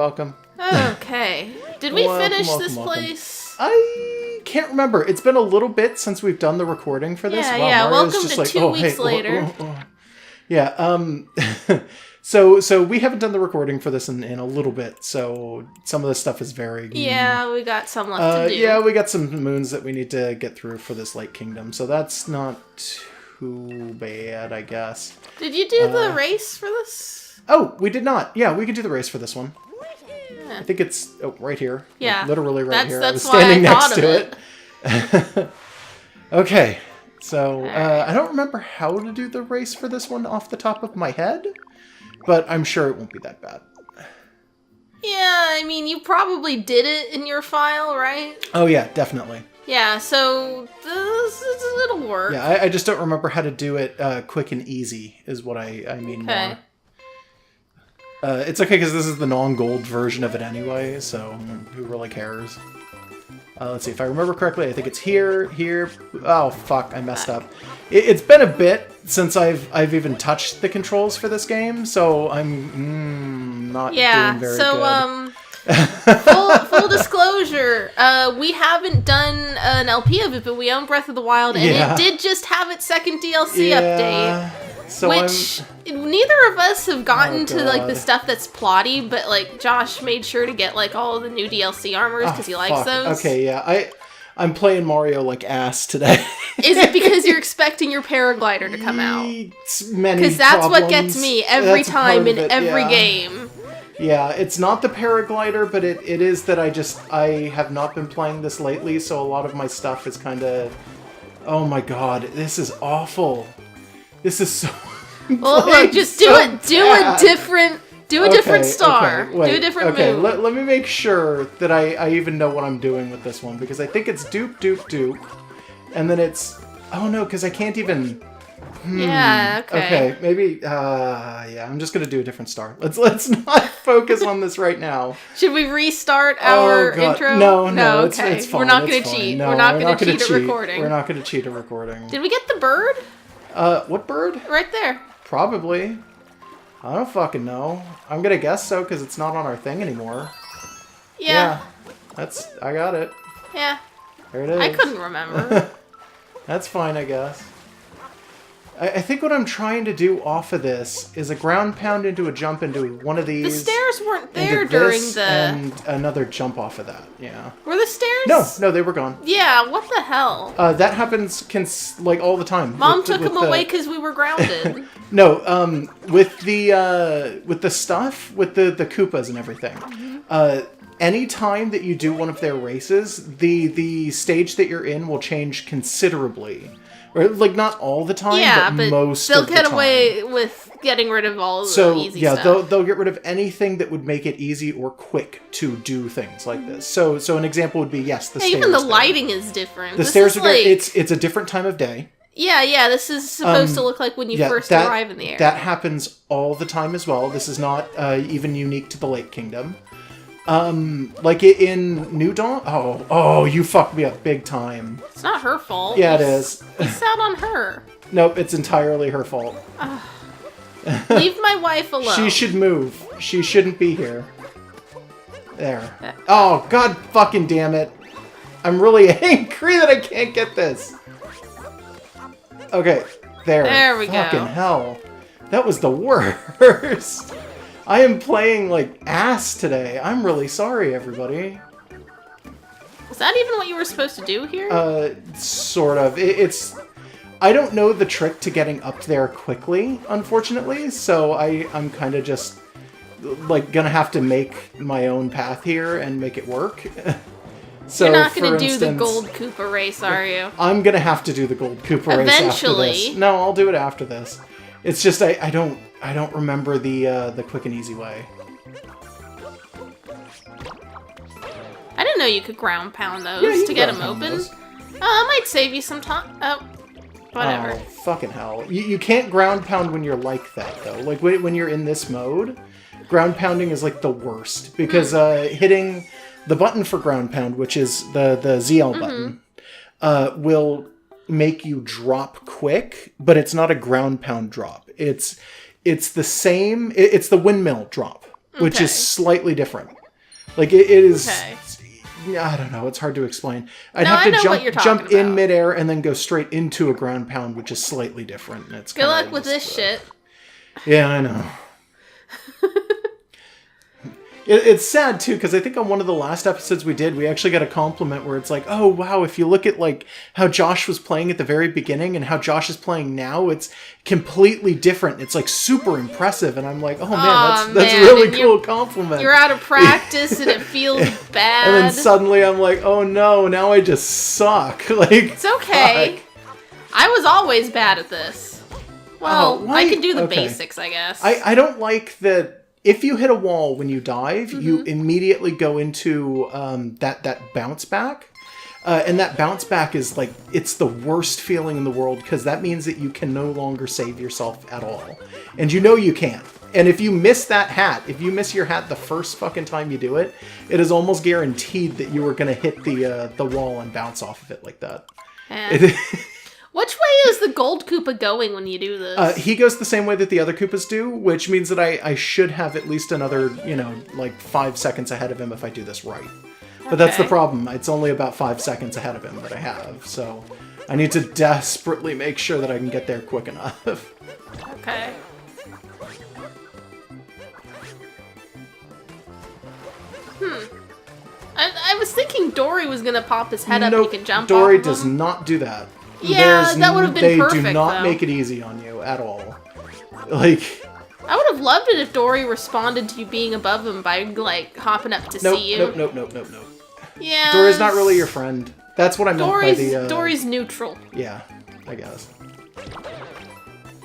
welcome. Okay. Did we finish this place? I can't remember. It's been a little bit since we've done the recording for this. Yeah. Welcome to 2 weeks later. Yeah. So we haven't done the recording for this in a little bit. So some of this stuff is very. Yeah, we got some left to do. Yeah, we got some moons that we need to get through for this Lake Kingdom. So that's not too bad, I guess. Did you do the race for this? Oh, we did not. Yeah, we can do the race for this one. Yeah. I think it's right here. Yeah. Like, literally right here. That's I was standing why I next thought to it. Okay. So, I don't remember how to do the race for this one off the top of my head, but I'm sure it won't be that bad. Yeah, I mean, you probably did it in your file, right? Oh, yeah, definitely. Yeah, so it'll work. Yeah, I just don't remember how to do it quick and easy is what I mean more. It's okay because this is the non-gold version of it anyway, so who really cares? Let's see, if I remember correctly, I think it's here. Oh, fuck, I messed up. It's been a bit since I've even touched the controls for this game, so I'm not doing very good. Full disclosure, we haven't done an LP of it, but we own Breath of the Wild, and it did just have its second DLC update. So which neither of us have gotten to like the stuff that's plotty, but like Josh made sure to get like all of the new DLC armors because he likes those. Okay, yeah, I'm playing Mario like ass today. Is it because you're expecting your paraglider to come out? Because that's what gets me every time in every game. Yeah, it's not the paraglider, but it is that I have not been playing this lately, so a lot of my stuff is kind of. Oh my god, this is awful. This is so. Well, look, just do it. Do a different star. Okay, wait, do a different move. Okay, let me make sure that I even know what I'm doing with this one, because I think it's dupe, and then it's. Oh no, because I can't even. Yeah. Okay. Okay. Maybe. Yeah. I'm just gonna do a different star. Let's not focus on this right now. Should we restart our intro? No. Okay. It's fine. We're not gonna cheat. No, we're not gonna cheat a recording. We're not gonna cheat a recording. Did we get the bird? What bird? Right there. Probably. I don't fucking know. I'm gonna guess so because it's not on our thing anymore. Yeah. I got it. Yeah. There it is. I couldn't remember. That's fine, I guess. I think what I'm trying to do off of this is a ground pound into a jump into one of these. The stairs weren't there during the... And another jump off of that, yeah. Were the stairs? No, they were gone. Yeah, what the hell? That happens, like, all the time. Mom took them away because we were grounded. No, with the stuff, with the Koopas and everything, any time that you do one of their races, the stage that you're in will change considerably. Or, like, not all the time, but most of the time. They'll get away with getting rid of all the easy stuff. So, yeah, they'll get rid of anything that would make it easy or quick to do things like this. So an example would be, yes, the stairs. Even the lighting is different. The stairs are like... It's a different time of day. Yeah, this is supposed to look like when you first arrive in the area. That happens all the time as well. This is not even unique to the Lake Kingdom. Like in New Dawn? Oh, you fucked me up big time. It's not her fault. Yeah, it is. It's out on her. Nope, it's entirely her fault. Leave my wife alone. She should move. She shouldn't be here. There. Oh, god fucking damn it. I'm really angry that I can't get this. Okay, there. There we go. Fucking hell. That was the worst. I am playing, like, ass today. I'm really sorry, everybody. Was that even what you were supposed to do here? Sort of. It's... I don't know the trick to getting up there quickly, unfortunately, so I'm kind of just, like, gonna have to make my own path here and make it work. So, you're not gonna do the Gold Koopa race, are you? I'm gonna have to do the Gold Koopa race after this. No, I'll do it after this. It's just I don't remember the quick and easy way. I didn't know you could ground pound those to get them open. That might save you some time. Oh, whatever. Oh, fucking hell. You can't ground pound when you're like that, though. Like, when you're in this mode, ground pounding is, like, the worst. Because hitting the button for ground pound, which is the ZL button, will make you drop quick, but it's not a ground pound drop. It's the same. It's the windmill drop. which is slightly different. Like, it is... Okay. I don't know. It's hard to explain. I'd have to jump in midair and then go straight into a ground pound, which is slightly different. And it's Good luck with this shit. Yeah, I know. It's sad, too, because I think on one of the last episodes we did, we actually got a compliment where it's like, oh, wow, if you look at, like, how Josh was playing at the very beginning and how Josh is playing now, it's completely different. It's, like, super impressive. And I'm like, oh, man, that's a really cool compliment. You're out of practice and it feels bad. And then suddenly I'm like, oh, no, now I just suck. Like, it's okay. Fuck. I was always bad at this. Well, I can do the basics, I guess. I don't like that. If you hit a wall when you dive, you immediately go into that bounce back. And that bounce back is like, it's the worst feeling in the world because that means that you can no longer save yourself at all. And you know you can't. And if you miss that hat, if you miss your hat the first fucking time you do it, it is almost guaranteed that you are going to hit the wall and bounce off of it like that. Which way is the gold Koopa going when you do this? He goes the same way that the other Koopas do, which means that I should have at least another, like 5 seconds ahead of him if I do this right. But that's the problem. It's only about 5 seconds ahead of him that I have, so I need to desperately make sure that I can get there quick enough. Okay. I was thinking Dory was going to pop his head up and he could jump Dory off of does him. not do that. Yeah, that would have been perfect, They do not though. make it easy on you at all. Like... I would have loved it if Dory responded to you being above him by, like, hopping up to see you. Nope. Yeah. Dory's not really your friend. That's what I meant by the... Dory's neutral. Yeah, I guess.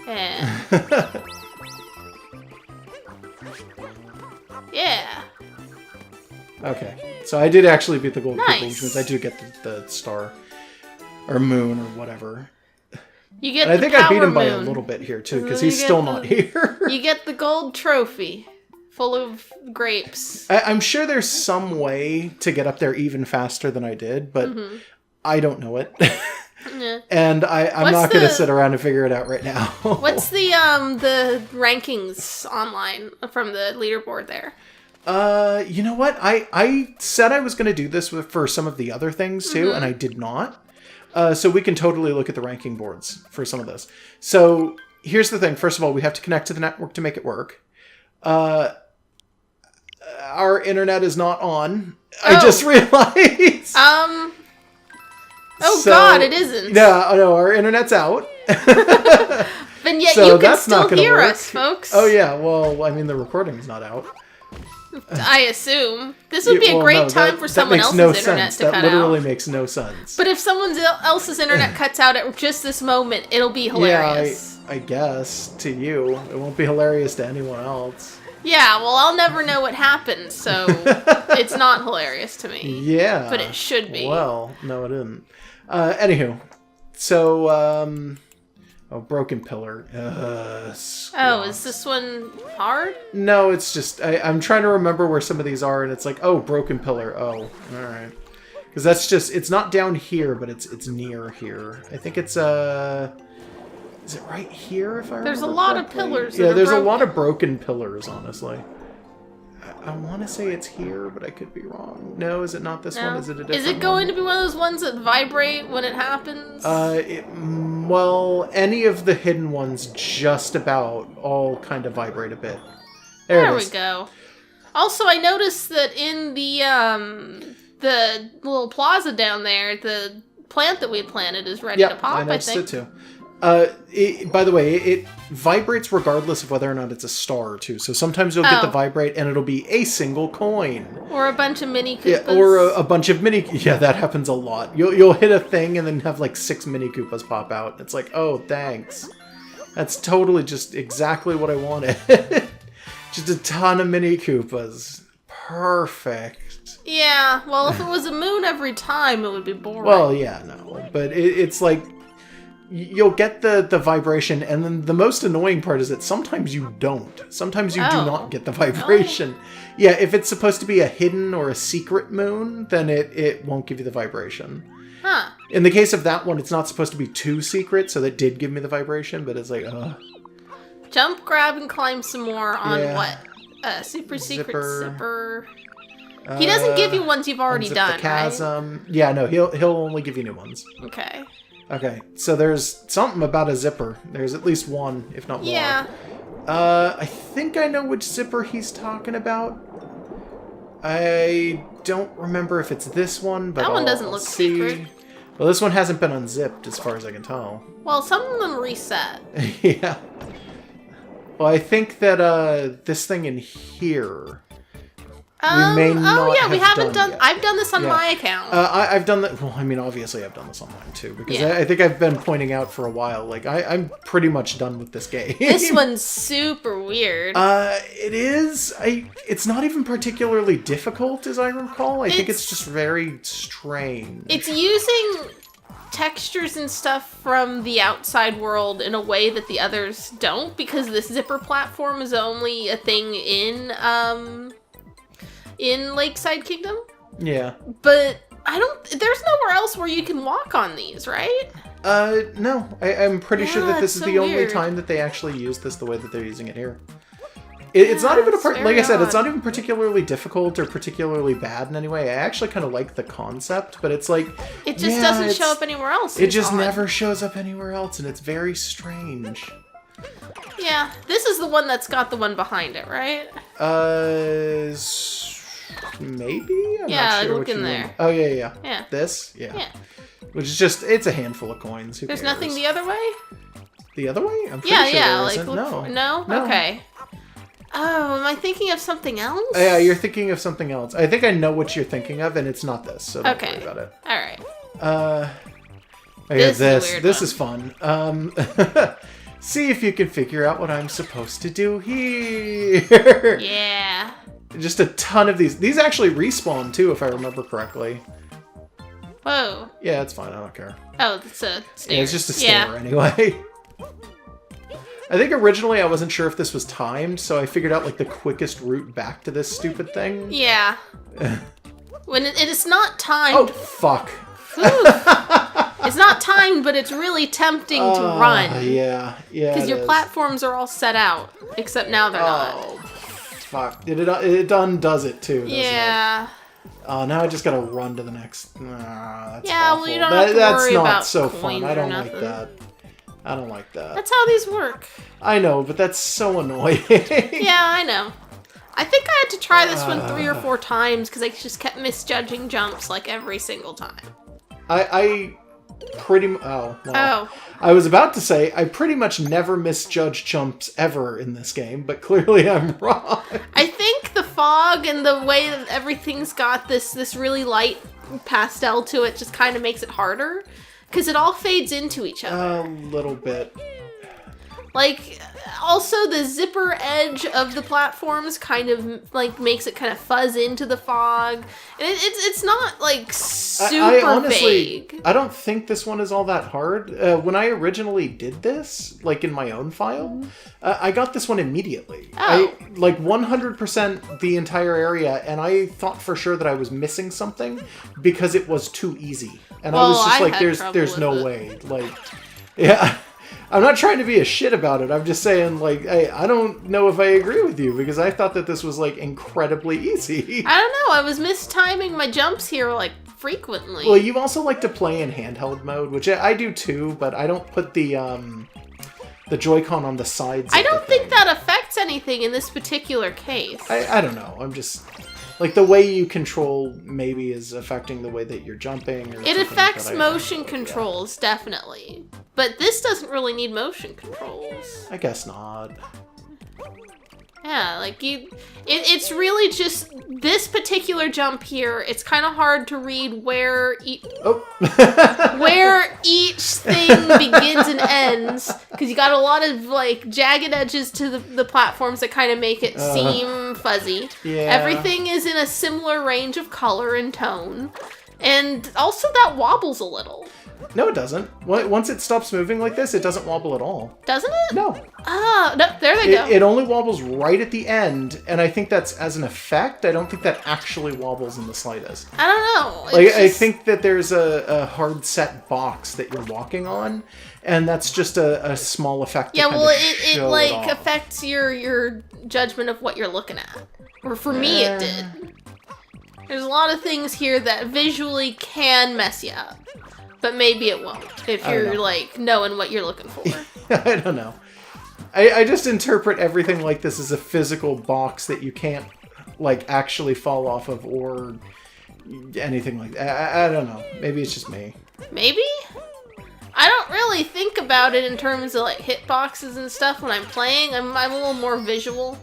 Yeah. Yeah. Okay, so I did actually beat the gold Koopa, which means I do get the star. Or moon, or whatever. You get and I think I beat him by a moon. little bit here, too, because he's still not here. You get the gold trophy, full of grapes. I'm sure there's some way to get up there even faster than I did, but I don't know it. Yeah. And I'm not going to sit around and figure it out right now. What's the rankings online from the leaderboard there? You know what? I said I was going to do this for some of the other things, too, and I did not. So we can totally look at the ranking boards for some of this. So here's the thing. First of all, we have to connect to the network to make it work. Our internet is not on. I just realized. God, it isn't. No, our internet's out. But yet so you can still hear us, folks. Oh, yeah. Well, I mean, the recording's not out. I assume. This would be a great time for someone else's internet to cut out. That literally makes no sense. But if someone else's internet cuts out at just this moment, it'll be hilarious. Yeah, I guess, to you. It won't be hilarious to anyone else. Yeah, well, I'll never know what happened, so it's not hilarious to me. Yeah. But it should be. Well, no, it isn't. Anywho, so, oh, broken pillar. Is this one hard? No, it's just, I'm trying to remember where some of these are, and it's like, oh, broken pillar. Oh, alright. Because that's just, it's not down here, but it's near here. I think it's, is it right here, if I remember There's a lot correctly? of pillars. Yeah, there's a lot of broken pillars, honestly. I want to say it's here, but I could be wrong. No, is it not this one? Is it a different Is it going to be one of those ones that vibrate when it happens? Well, any of the hidden ones just about all kind of vibrate a bit. There we go. Also, I noticed that in the little plaza down there, the plant that we had planted is ready to pop, I noticed it too. By the way, it vibrates regardless of whether or not it's a star, too. So sometimes you'll get the vibrate, and it'll be a single coin. Or a bunch of mini Koopas. Yeah, or a bunch of mini... Yeah, that happens a lot. You'll hit a thing and then have, like, 6 mini Koopas pop out. It's like, oh, thanks. That's totally just exactly what I wanted. Just a ton of mini Koopas. Perfect. Yeah, well, if it was a moon every time, it would be boring. Well, yeah, no. But it's like... You'll get the vibration, and then the most annoying part is that sometimes you don't. Sometimes you do not get the vibration. Yeah, if it's supposed to be a hidden or a secret moon, then it won't give you the vibration. Huh. In the case of that one, it's not supposed to be too secret, so that did give me the vibration, but it's like, Jump, grab, and climb some more on what? Super secret zipper. He doesn't give you ones you've already done, the chasm. Right? Yeah, no, he'll only give you new ones. Okay. Okay, so there's something about a zipper. There's at least one, if not more. Yeah. I think I know which zipper he's talking about. I don't remember if it's this one, but that one doesn't look secret. Well, this one hasn't been unzipped, as far as I can tell. Well, some of them reset. Yeah. Well, I think that this thing in here... we haven't done. Yet. I've done this on my account. I've done that. Well, I mean, obviously, I've done this on mine too because I think I've been pointing out for a while. Like, I'm pretty much done with this game. This one's super weird. It is. It's not even particularly difficult, as I recall. I think it's just very strange. It's using textures and stuff from the outside world in a way that the others don't, because this zipper platform is only a thing in Lakeside Kingdom. Yeah. But there's nowhere else where you can walk on these, right? No. I'm pretty sure that this is the only weird. time that they actually use this the way that they're using it here. It's not even like I said, it's not even particularly difficult or particularly bad in any way. I actually kind of like the concept, but it's like... It just doesn't show up anywhere else. It just never shows up anywhere else, and it's very strange. Yeah. This is the one that's got the one behind it, right? Maybe? I'm yeah, not sure look in there. Oh, yeah. Yeah. This? Yeah. Yeah. Which is just, it's a handful of coins. Who There's cares? nothing the other way? The other way? I'm pretty sure there isn't. No? Okay. Oh, am I thinking of something else? Yeah, you're thinking of something else. I think I know what you're thinking of, and it's not this, so don't worry about it. Alright. This is fun. See if you can figure out what I'm supposed to do here. Yeah. Just a ton of these. These actually respawn, too, if I remember correctly. Whoa. Yeah, it's fine. I don't care. Oh, it's a stair. Yeah, it's just a stair anyway. I think originally I wasn't sure if this was timed, so I figured out, like, the quickest route back to this stupid thing. Yeah. When it is not timed... Oh, fuck. It's not timed, but it's really tempting to run. Yeah. Because your platforms are all set out, except now they're not. Oh, fuck. It undoes it, too, doesn't it? Oh, now I just gotta run to the next... that's awful. Well, you don't have to worry about That's not so fun. coins I don't or like nothing. that. I don't like that. That's how these work. I know, but that's so annoying. Yeah, I know. I think I had to try this one 3 or 4 times because I just kept misjudging jumps like every single time. I pretty much... Oh, well. Oh. I was about to say, I pretty much never misjudge jumps ever in this game, but clearly I'm wrong. I think the fog and the way that everything's got this really light pastel to it just kind of makes it harder. Because it all fades into each other. A little bit. Like, also the zipper edge of the platforms kind of, like, makes it kind of fuzz into the fog. And it's not, like, super I honestly, vague. I don't think this one is all that hard. When I originally did this, like, in my own file, I got this one immediately. Oh. Like, 100% the entire area, and I thought for sure that I was missing something because it was too easy. And I was just like, there's no way. Like, yeah. I'm not trying to be a shit about it. I'm just saying, like, hey, I don't know if I agree with you because I thought that this was, like, incredibly easy. I don't know. I was mistiming my jumps here, like, frequently. Well, you also like to play in handheld mode, which I do too, but I don't put the Joy-Con on the sides. I don't think that affects anything in this particular case. I don't know. I'm just... Like, the way you control maybe is affecting the way that you're jumping. Or it affects motion controls, definitely. But this doesn't really need motion controls. I guess not. Yeah, like, it's really just this particular jump here. It's kind of hard to read where where each thing begins and ends. Because you got a lot of, like, jagged edges to the platforms that kind of make it seem fuzzy. Yeah. Everything is in a similar range of color and tone. And also that wobbles a little. No, it doesn't. Once it stops moving like this, it doesn't wobble at all. Doesn't it? No. Ah, no, there they go. It only wobbles right at the end, and I think that's as an effect. I don't think that actually wobbles in the slightest. I don't know. Like, I think that there's a hard set box that you're walking on, and that's just a small effect. Yeah, well, it like off. affects your judgment of what you're looking at. Or for me, it did. There's a lot of things here that visually can mess you up. But maybe it won't, if you're, like, knowing what you're looking for. I don't know. I just interpret everything like this as a physical box that you can't, like, actually fall off of or anything like that. I don't know. Maybe it's just me. Maybe? I don't really think about it in terms of, like, hitboxes and stuff when I'm playing. I'm a little more visual.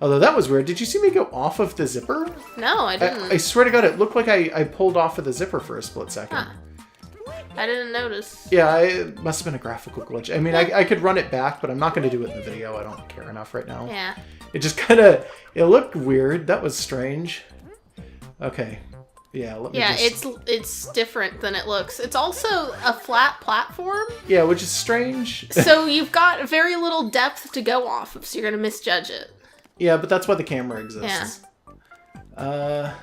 Although that was weird. Did you see me go off of the zipper? No, I didn't. I swear to God, it looked like I pulled off of the zipper for a split second. Huh. I didn't notice. Yeah, it must have been a graphical glitch. I mean, I could run it back, but I'm not going to do it in the video. I don't care enough right now. Yeah. It just kind of... It looked weird. That was strange. Okay. Yeah, let me just... it's different than it looks. It's also a flat platform. Yeah, which is strange. So you've got very little depth to go off of, so you're going to misjudge it. Yeah, but that's why the camera exists. Yeah.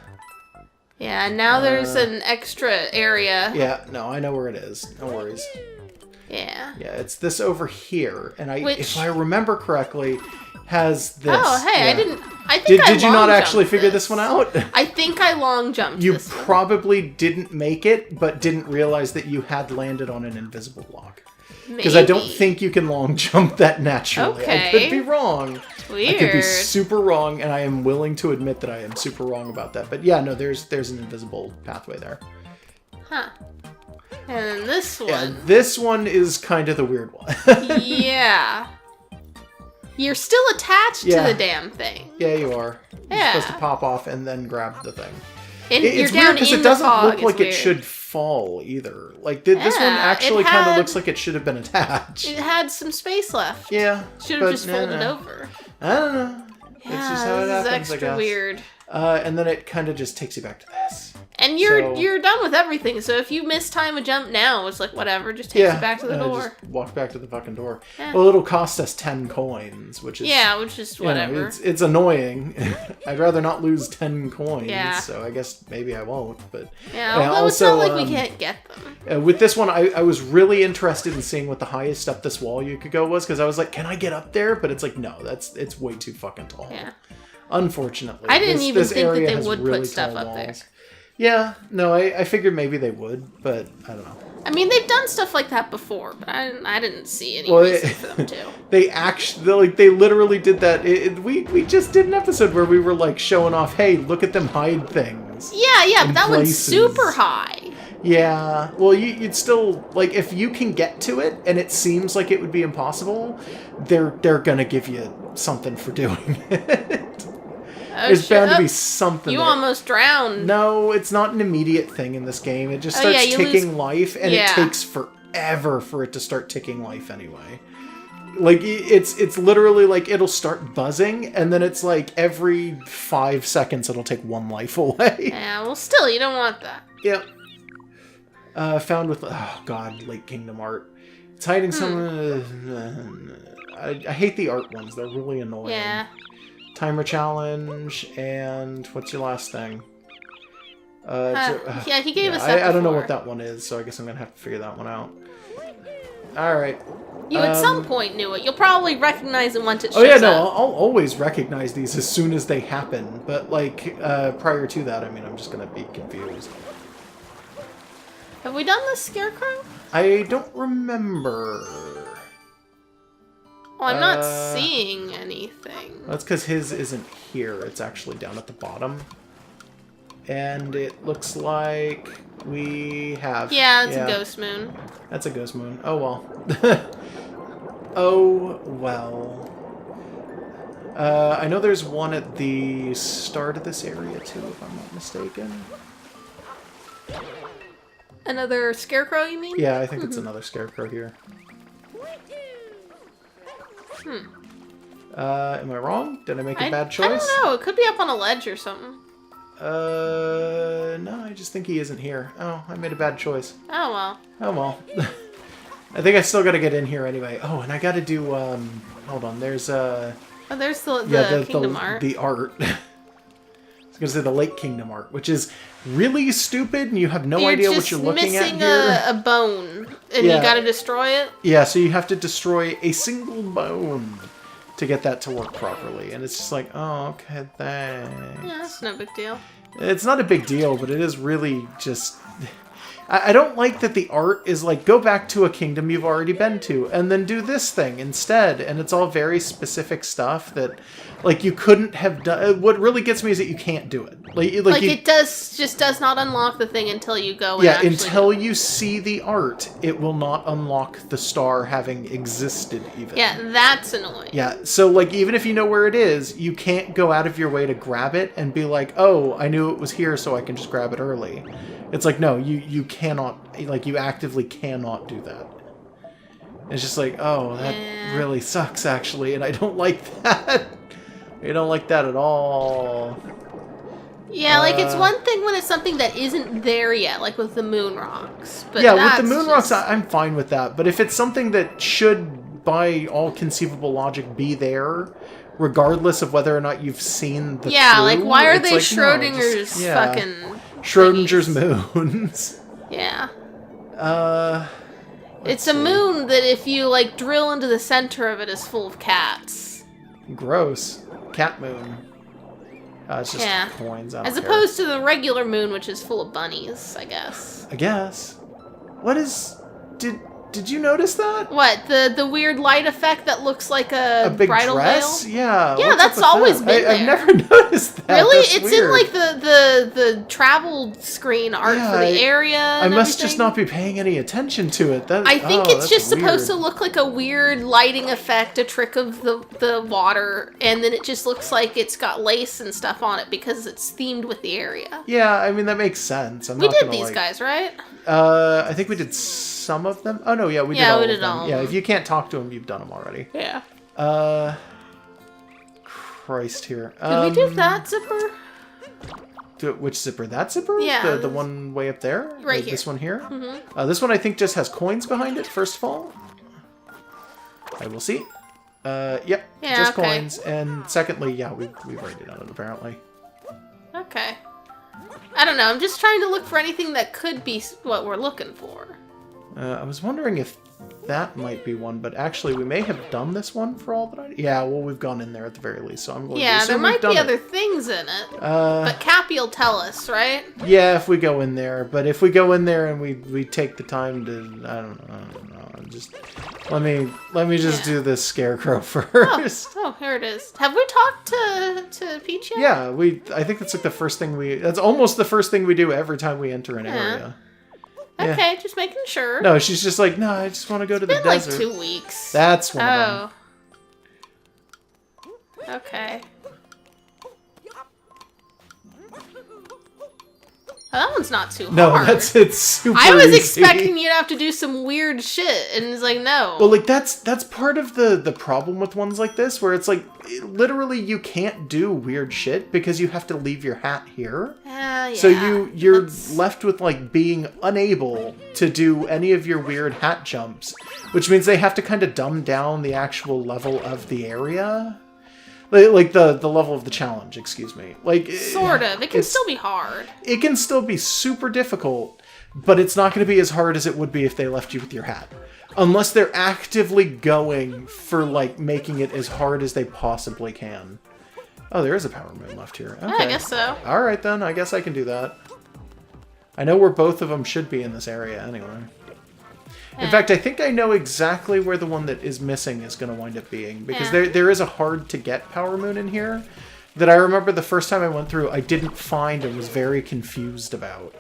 Yeah, and now there's an extra area. Yeah, no, I know where it is. No worries. Yeah. Yeah, it's this over here, and if I remember correctly, has this. Oh, hey, yeah. I think Did you not actually figure this one out? I think I long jumped You this one. probably didn't make it, but didn't realize that you had landed on an invisible block. Because I don't think you can long jump that naturally. Okay. I could be wrong. Weird. I could be super wrong, and I am willing to admit that I am super wrong about that. But yeah, no, there's an invisible pathway there. Huh. And this one. Yeah, this one is kind of the weird one. Yeah. You're still attached to the damn thing. Yeah, you are. Yeah. You're supposed to pop off and then grab the thing. And it's you're weird down because in it doesn't the fog. look like It's it should fall either. Like this one actually kind of looks like it should have been attached. It had some space left. Yeah. Should have just folded over. I don't know. Yeah, it's just how it happens, this is extra weird. And then it kind of just takes you back to this. And you're done with everything, so if you miss time a jump now, it's like, whatever, just takes you back to the door. Just walk back to the fucking door. Yeah. Well, it'll cost us 10 coins, which is... Yeah, which is whatever. You know, it's annoying. I'd rather not lose 10 coins, yeah. So I guess maybe I won't, but... Yeah, although also, it's not like we can't get them. With this one, I was really interested in seeing what the highest up this wall you could go was, because I was like, can I get up there? But it's like, no, it's way too fucking tall. Yeah. Unfortunately. I didn't even think that they would really put stuff up walls. there. Yeah, no, I figured maybe they would, but I don't know. I mean, they've done stuff like that before, but I didn't see any reason for them to. They literally did that. We just did an episode where we were like showing off, hey, look at them hide things. Yeah, but that one's super high. Yeah, well, you'd still, like, if you can get to it, and it seems like it would be impossible, they're gonna give you something for doing it. There's bound to be something. You almost drowned. No, it's not an immediate thing in this game. It just starts ticking life, and it takes forever for it to start ticking life anyway. Like, it's literally like it'll start buzzing, and then it's like every 5 seconds it'll take 1 life away. Yeah, well, still, you don't want that. Yep. Found with... Oh, God, Late Kingdom art. It's hiding some... I hate the art ones. They're really annoying. Yeah. Timer challenge, and what's your last thing? Yeah, he gave us that I don't know what that one is, so I guess I'm going to have to figure that one out. Alright. You at some point knew it. You'll probably recognize it once it shows up. Oh yeah, no, up. I'll always recognize these as soon as they happen, but like, prior to that, I mean, I'm just going to be confused. Have we done the Scarecrow? I don't remember. Well, I'm not seeing anything. That's because his isn't here. It's actually down at the bottom. And it looks like we have... Yeah, it's a ghost moon. That's a ghost moon. Oh, well. Oh, well. I know there's one at the start of this area, too, if I'm not mistaken. Another Scarecrow, you mean? Yeah, I think it's another Scarecrow here. Am I wrong? Did I make a bad choice? I don't know. It could be up on a ledge or something. No, I just think he isn't here. Oh, I made a bad choice. Oh, well. Oh, well. I think I still gotta get in here anyway. Oh, and I gotta do, hold on, there's, Oh, there's the Kingdom art. The art. I was gonna say the Lake Kingdom art, which is really stupid, and you have no idea what you're looking at here. You're missing a bone, and you gotta destroy it? Yeah, so you have to destroy a single bone to get that to work properly. And it's just like, oh, okay, thanks. Yeah, that's no big deal. It's not a big deal, but it is really just... I don't like that the art is like, go back to a kingdom you've already been to, and then do this thing instead. And it's all very specific stuff that, like, you couldn't have done. What really gets me is that you can't do it. Like it does not unlock the thing until you go. Yeah, until you see the art, it will not unlock the star having existed even. Yeah, that's annoying. Yeah, so like even if you know where it is, you can't go out of your way to grab it and be like, oh, I knew it was here, so I can just grab it early. It's like, no, you cannot, like, you actively cannot do that. It's just like, oh, that really sucks, actually, and I don't like that. I don't like that at all. Yeah, like, it's one thing when it's something that isn't there yet, like with the moon rocks. But yeah, with the moon rocks, I'm fine with that. But if it's something that should, by all conceivable logic, be there, regardless of whether or not you've seen the Yeah, clue, like, why are they like, Schrodinger's fucking... Schrodinger's moons. Yeah. It's see. a moon that if you, like, drill into the center of it is full of cats. Gross. Cat moon. It's just coins. I don't As opposed to the regular moon, which is full of bunnies, I guess. I guess. What is... Did you notice that? What? The weird light effect that looks like a big bridal dress? veil? Yeah. Yeah, that's always been there. I've never noticed that. Really? That's it's weird. in like the travel screen art for the area. I must just not be paying any attention to it. I think it's just supposed to look like a weird lighting effect, a trick of the water, and then it just looks like it's got lace and stuff on it because it's themed with the area. Yeah, I mean that makes sense. We did these guys, right? I think we did some of them. Oh no, yeah, we did all of them. Yeah, if you can't talk to them, you've done them already. Yeah. Christ here. Did we do that zipper? Which zipper? That zipper? Yeah. The one way up there? Right here. This one here? Mm-hmm. This one I think just has coins behind it, first of all. I will see. Yep, just coins. And secondly, yeah, we've already done it, apparently. Okay. I don't know, I'm just trying to look for anything that could be what we're looking for. I was wondering if that might be one, but actually we may have done this one for all that I... Yeah, well, we've gone in there at the very least, so I'm going to assume there might be it. other things in it. But Cappy will tell us, right? Yeah, if we go in there. But if we go in there and we take the time to... I don't know. Just... Let me just do this scarecrow first. Oh, here it is. Have we talked to Peach yet? Yeah, I think that's like the first thing that's almost the first thing we do every time we enter an area. Okay, just making sure. No, she's just like, no, I just want to go to the desert. It's been like 2 weeks. That's one of them. Okay. Oh, that one's not too hard. No, it's super I was easy. expecting you'd have to do some weird shit, and it's like, no. Well, like, that's part of the problem with ones like this, where it's like, literally you can't do weird shit because you have to leave your hat here. Yeah. So you're left with, like, being unable to do any of your weird hat jumps, which means they have to kind of dumb down the actual level of the area. Like the level of the challenge, excuse me. Like sort of. It can still be hard. It can still be super difficult, but it's not going to be as hard as it would be if they left you with your hat. Unless they're actively going for, like, making it as hard as they possibly can. Oh, there is a power moon left here. Okay. I guess so. Alright then, I guess I can do that. I know where both of them should be in this area anyway. In fact, I think I know exactly where the one that is missing is going to wind up being. Because there is a hard-to-get power moon in here that I remember the first time I went through, I didn't find and was very confused about.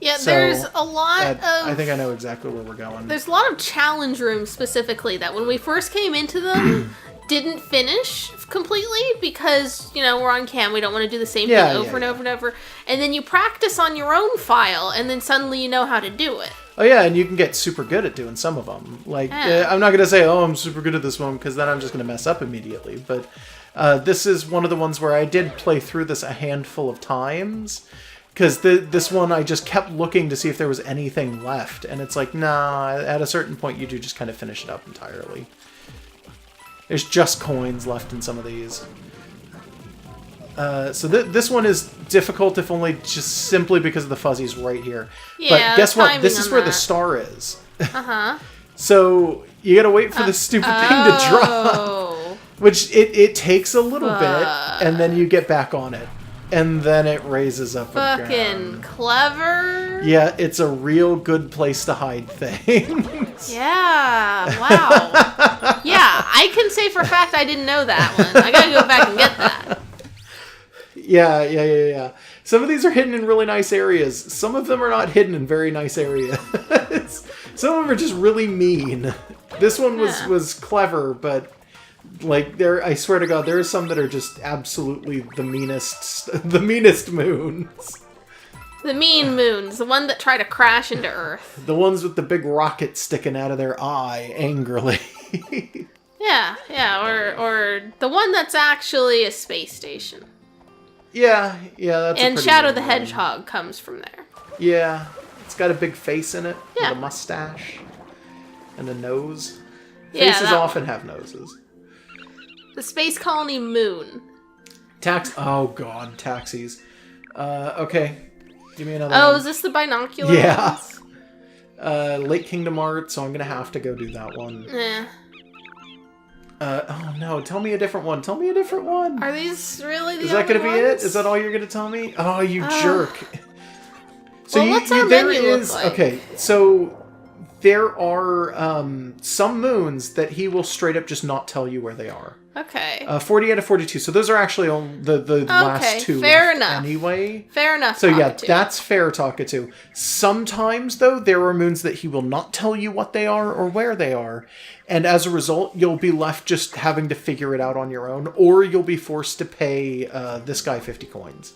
Yeah, so there's a lot of... I think I know exactly where we're going. There's a lot of challenge rooms specifically that when we first came into them, didn't finish completely because, you know, we're on cam. We don't want to do the same thing over and over and over. And then you practice on your own file, and then suddenly you know how to do it. Oh yeah, and you can get super good at doing some of them. Like, I'm not going to say, oh, I'm super good at this one, because then I'm just going to mess up immediately. But This is one of the ones where I did play through this a handful of times. Because this one, I just kept looking to see if there was anything left. And it's like, nah, at a certain point you do just kind of finish it up entirely. There's just coins left in some of these. So this one is difficult, if only just simply because of the fuzzies right here. Yeah, but guess what? This is where that. the star is. Uh-huh. So you gotta wait for the stupid thing to drop. Which it takes a little bit, and then you get back on it. And then it raises up Fucking again. clever. Yeah, it's a real good place to hide things. Yeah, wow. Yeah, I can say for a fact I didn't know that one. I gotta go back and get that. Yeah. Some of these are hidden in really nice areas. Some of them are not hidden in very nice areas. Some of them are just really mean. This one was clever, but like I swear to God, there are some that are just absolutely the meanest moons. The mean moons, the one that try to crash into Earth. The ones with the big rocket sticking out of their eye angrily. Yeah, or the one that's actually a space station. Yeah, that's and Shadow the Hedgehog comes from there. Yeah, it's got a big face in it, yeah. with a mustache and a nose. Yeah, Faces often have noses. The Space Colony Moon. Oh god, taxis. Okay. Give me another one. one. Is this the binocular Yeah. ones? Late Kingdom Hearts, so I'm gonna have to go do that one. Oh no, tell me a different one. Tell me a different one. Are these really the Is that only gonna be ones? it? Is that all you're gonna tell me? Oh, you jerk. So well, what's our menu look like? Okay, so there are some moons that he will straight up just not tell you where they are. Okay. 40 out of 42. So those are actually on the last two fair left enough. anyway. Fair enough. So yeah, that's fair Talkatoo. Sometimes though, there are moons that he will not tell you what they are or where they are. And as a result, you'll be left just having to figure it out on your own, or you'll be forced to pay this guy 50 coins.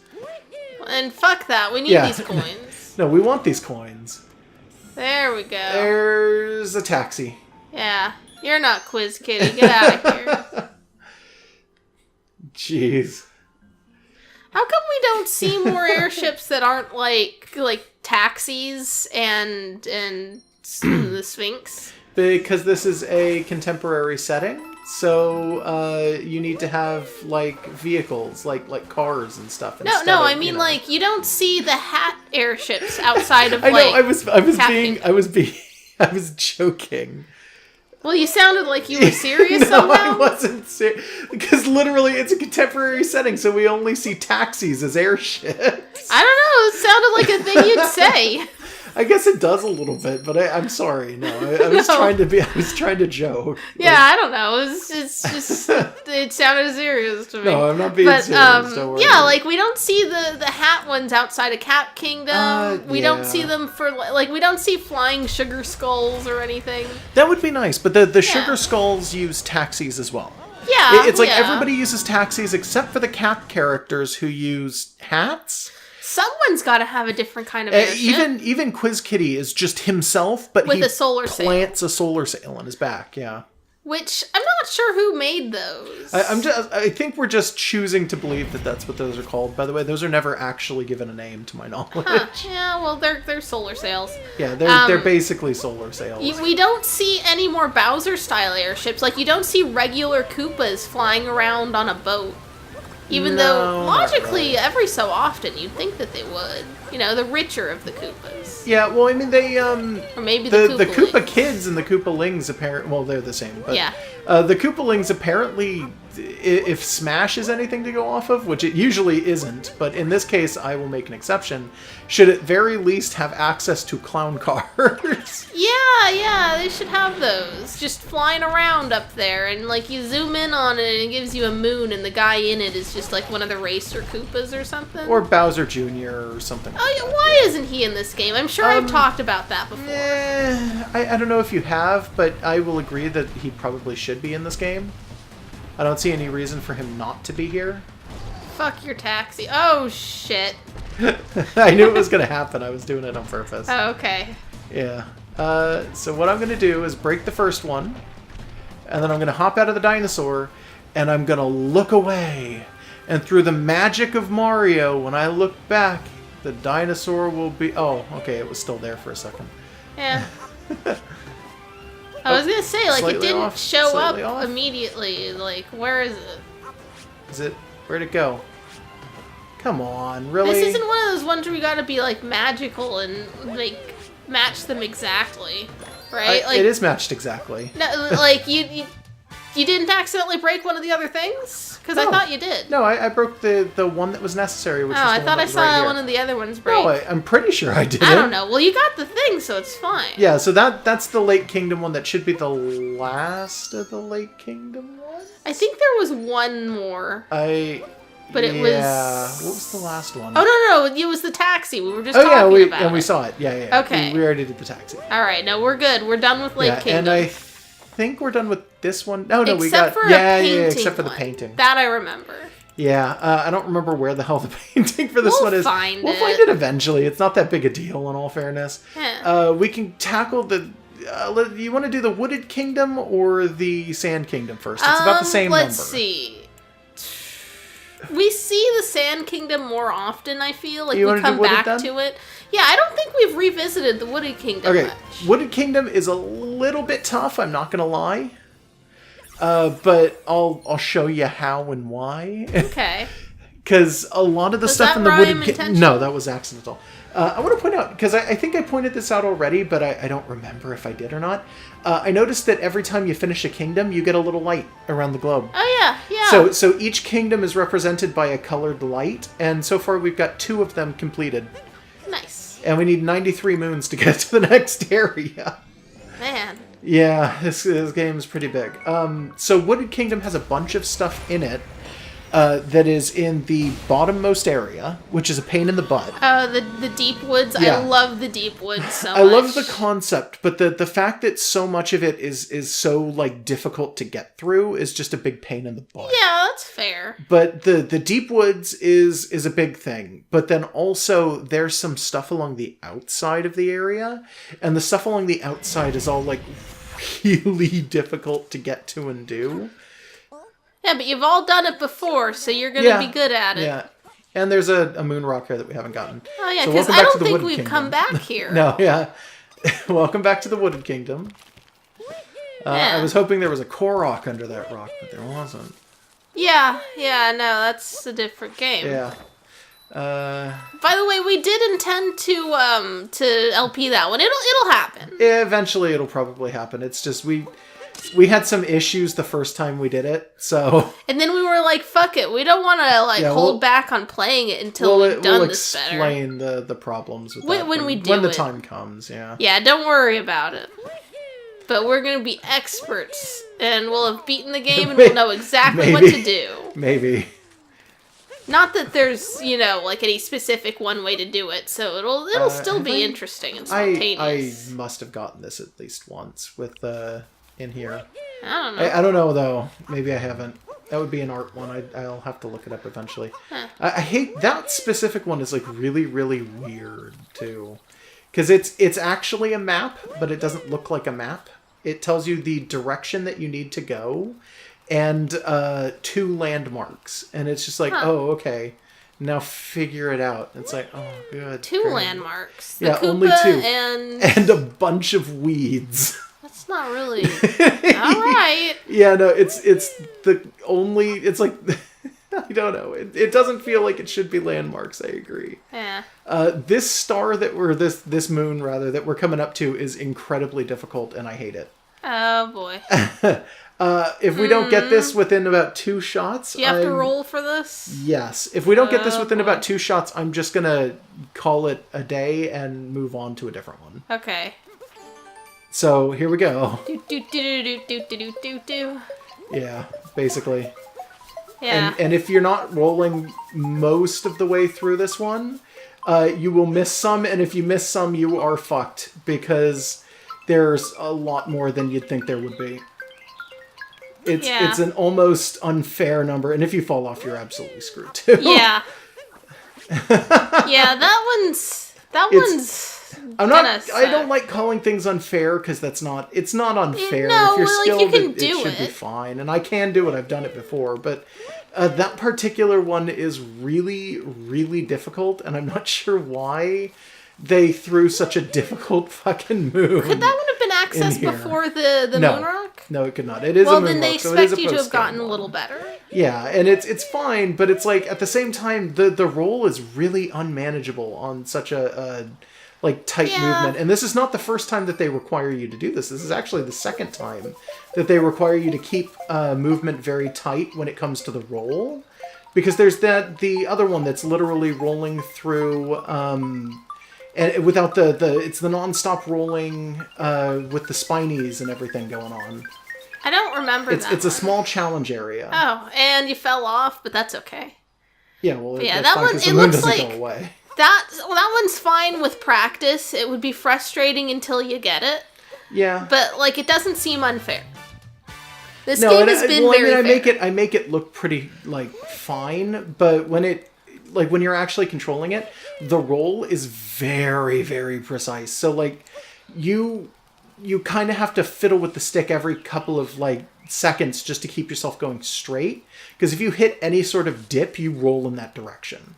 And fuck that, we need these coins. No, we want these coins. There we go. There's a taxi. Yeah, you're not Quiz Kitty. Get out of here. Jeez. How come we don't see more airships that aren't like taxis and the Sphinx? Because this is a contemporary setting, so you need to have like vehicles, like cars and stuff. No, I mean like you don't see the hat airships outside of. I know. Like, I was joking. Well, you sounded like you were serious No, somehow. I wasn't serious. Because literally, it's a contemporary setting, so we only see taxis as airships. I don't know. It sounded like a thing you'd say. I guess it does a little bit, but I'm sorry. No, I was trying to joke. Yeah, I don't know. It's just it sounded serious to me. No, I'm not being serious. Don't worry. Yeah, like we don't see the hat ones outside of Cat Kingdom. We don't see them for like we don't see flying sugar skulls or anything. That would be nice, but the sugar skulls use taxis as well. Yeah, it's like everybody uses taxis except for the cat characters who use hats. Someone's got to have a different kind of airship. Even Quiz Kitty is just himself, but with he a solar plants a solar sail on his back. Yeah, which I'm not sure who made those. I think we're just choosing to believe that that's what those are called. By the way, those are never actually given a name, to my knowledge. Yeah, well, they're solar sails. Yeah, they're basically solar sails. We don't see any more Bowser-style airships. Like, you don't see regular Koopas flying around on a boat. Even though, logically, every so often, you'd think that they would. You know, the richer of the Koopas. Yeah, well, I mean, they, Or maybe the Koopa Kids and the Koopalings, apparently, well, they're the same, but... Yeah. The Koopalings, apparently, if Smash is anything to go off of, which it usually isn't, but in this case, I will make an exception, should at very least have access to clown cars. Yeah, they should have those. Just flying around up there, and, like, you zoom in on it, and it gives you a moon, and the guy in it is just, like, one of the racer Koopas or something. Or Bowser Jr. or something. Oh, yeah, why isn't he in this game? I'm sure I've talked about that before. I don't know if you have, but I will agree that he probably should be in this game. I don't see any reason for him not to be here. Fuck your taxi. Oh, shit. I knew it was going to happen. I was doing it on purpose. Oh, okay. Yeah. So what I'm going to do is break the first one, and then I'm going to hop out of the dinosaur, and I'm gonna look away. And through the magic of Mario, when I look back, the dinosaur will be... Oh, okay, it was still there for a second. Yeah. I was gonna say, like, it didn't show up off. immediately. Like, where is it? Is it... Where'd it go? Come on, really? This isn't one of those ones where you gotta be, like, magical and, like, match them exactly. Right? Like, it is matched exactly. No, like, you didn't accidentally break one of the other things? Because I thought you did. No, I broke the one that was necessary, which was the I one thought that I was saw right one here. of the other ones break. No, I'm pretty sure I did. I don't know. Well, you got the thing, so it's fine. Yeah, so that's the Lake Kingdom one. That should be the last of the Lake Kingdom ones. I think there was one more. But it was... What was the last one? Oh, no, it was the taxi. We were just talking about it. we saw it. Yeah. Okay. We already did the taxi. All right, no, we're good. We're done with Lake Kingdom. And I think we're done with this one. No, we except got... For a painting except for the one. painting. That I remember. Yeah, I don't remember where the hell the painting for this one is. We'll find it eventually. It's not that big a deal, in all fairness. Yeah. We can tackle the... you want to do the Wooded Kingdom or the Sand Kingdom first? It's about the same number. Let's see. We see the Sand Kingdom more often, I feel. Like, we come back to it. Yeah, I don't think we've revisited the Wooded Kingdom much. Wooded Kingdom is a little bit tough, I'm not going to lie. But I'll show you how and why. Okay. Because a lot of the stuff in the Wooded Kingdom... No, that was accidental. I want to point out, because I think I pointed this out already, but I don't remember if I did or not. I noticed that every time you finish a kingdom, you get a little light around the globe. Oh, yeah. So each kingdom is represented by a colored light, and so far we've got 2 of them completed. Nice. And we need 93 moons to get to the next area. Man. Yeah, this game is pretty big. So Wooded Kingdom has a bunch of stuff in it that is in the bottommost area, which is a pain in the butt. The deep woods. Yeah. I love the deep woods so much. I love the concept, but the fact that so much of it is so, like, difficult to get through is just a big pain in the butt. Yeah, that's fair. But the deep woods is a big thing. But then also there's some stuff along the outside of the area, and the stuff along the outside is all, like, really difficult to get to and do. Yeah, but you've all done it before, so you're going to be good at it. Yeah, and there's a moon rock here that we haven't gotten. Oh, yeah, because I don't think we've come back here. No, yeah. Welcome back to the Wooded Kingdom. I was hoping there was a Korok under that rock, but there wasn't. Yeah, no, that's a different game. Yeah. By the way, we did intend to LP that one. It'll happen. Yeah, eventually it'll probably happen. It's just we had some issues the first time we did it, so... And then we were like, fuck it. We don't want to, hold back on playing it until we've done this better. We'll explain the problems with that when the time comes, yeah. Yeah, don't worry about it. But we're going to be experts, and we'll have beaten the game, and we'll know exactly what to do. Maybe. Not that there's, any specific one way to do it, so it'll still be interesting and spontaneous. I must have gotten this at least once with in here. I don't know. I don't know, though. Maybe I haven't. That would be an art one. I'll have to look it up eventually. Huh. I hate that specific one. Is really, really weird too, because it's actually a map, but it doesn't look like a map. It tells you the direction that you need to go, and 2 landmarks, and it's just like, oh, okay. Now figure it out. It's like, oh, good. 2 landmarks. The yeah, Koopa only 2, and a bunch of weeds. That's not really all right. Yeah, no, it's the only. It's like I don't know. It doesn't feel like it should be landmarks. I agree. Yeah. This star this moon rather that we're coming up to is incredibly difficult, and I hate it. Oh boy. If we don't get this within about 2 shots, you have to roll for this. Yes. If we don't get this within about 2 shots, I'm just gonna call it a day and move on to a different one. Okay. So here we go. Do. Yeah, basically. Yeah. And if you're not rolling most of the way through this one, you will miss some, and if you miss some, you are fucked, because there's a lot more than you'd think there would be. It's an almost unfair number, and if you fall off, you're absolutely screwed too. Yeah. Yeah, that one's I'm not. I don't like calling things unfair because that's not. It's not unfair. No, if you're skilled, you can it do should be fine, and I can do it. I've done it before, but that particular one is really, really difficult, and I'm not sure why they threw such a difficult fucking moon. Could that would have been accessed before the moon rock? No, it could not. It is a moon rock. Well, then they expect you to have gotten a little better. Yeah, and it's fine, but it's like at the same time the roll is really unmanageable on such a like tight movement. And this is not the first time that they require you to do this. This is actually the second time that they require you to keep movement very tight when it comes to the roll, because there's the other one that's literally rolling through. And without it's the non-stop rolling with the spinies and everything going on. I don't remember that. It's a small challenge area. Oh, and you fell off, but that's okay. Yeah, well, that one, it looks like go away. That one's fine with practice. It would be frustrating until you get it. Yeah. But like, it doesn't seem unfair. This game has been very fair. I make it look pretty like fine, but when you're actually controlling it, the roll is very, very precise. So, like, you kind of have to fiddle with the stick every couple of, like, seconds just to keep yourself going straight. Because if you hit any sort of dip, you roll in that direction.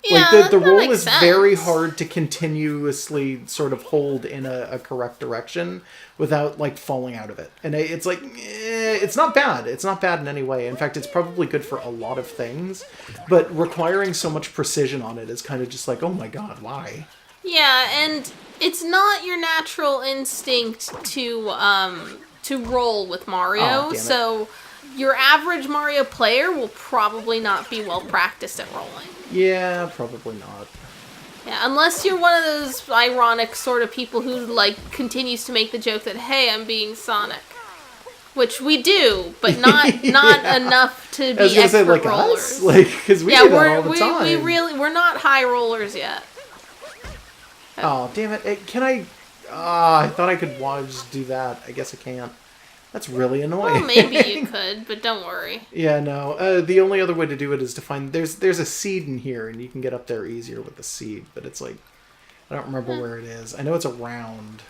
Yeah, like, the roll is sense. very hard to continuously sort of hold in a correct direction without, like, falling out of it. And it's like, it's not bad. It's not bad in any way. In fact, it's probably good for a lot of things. But requiring so much precision on it is kind of just like, oh my god, why? Yeah, and it's not your natural instinct to roll with Mario. Oh, damn it. So your average Mario player will probably not be well practiced at rolling. Yeah, probably not. Yeah, unless you're one of those ironic sort of people who, like, continues to make the joke that, hey, I'm being Sonic. Which we do, but not enough to be I was gonna expert say, like, rollers. us? Like, because we do that all the time. We're not high rollers yet. Oh, damn it. Can I... I thought I could just do that. I guess I can't. That's really annoying. Well, maybe you could, but don't worry. Yeah, no. The only other way to do it is to find... There's a seed in here, and you can get up there easier with the seed, but it's like... I don't remember where it is. I know it's around.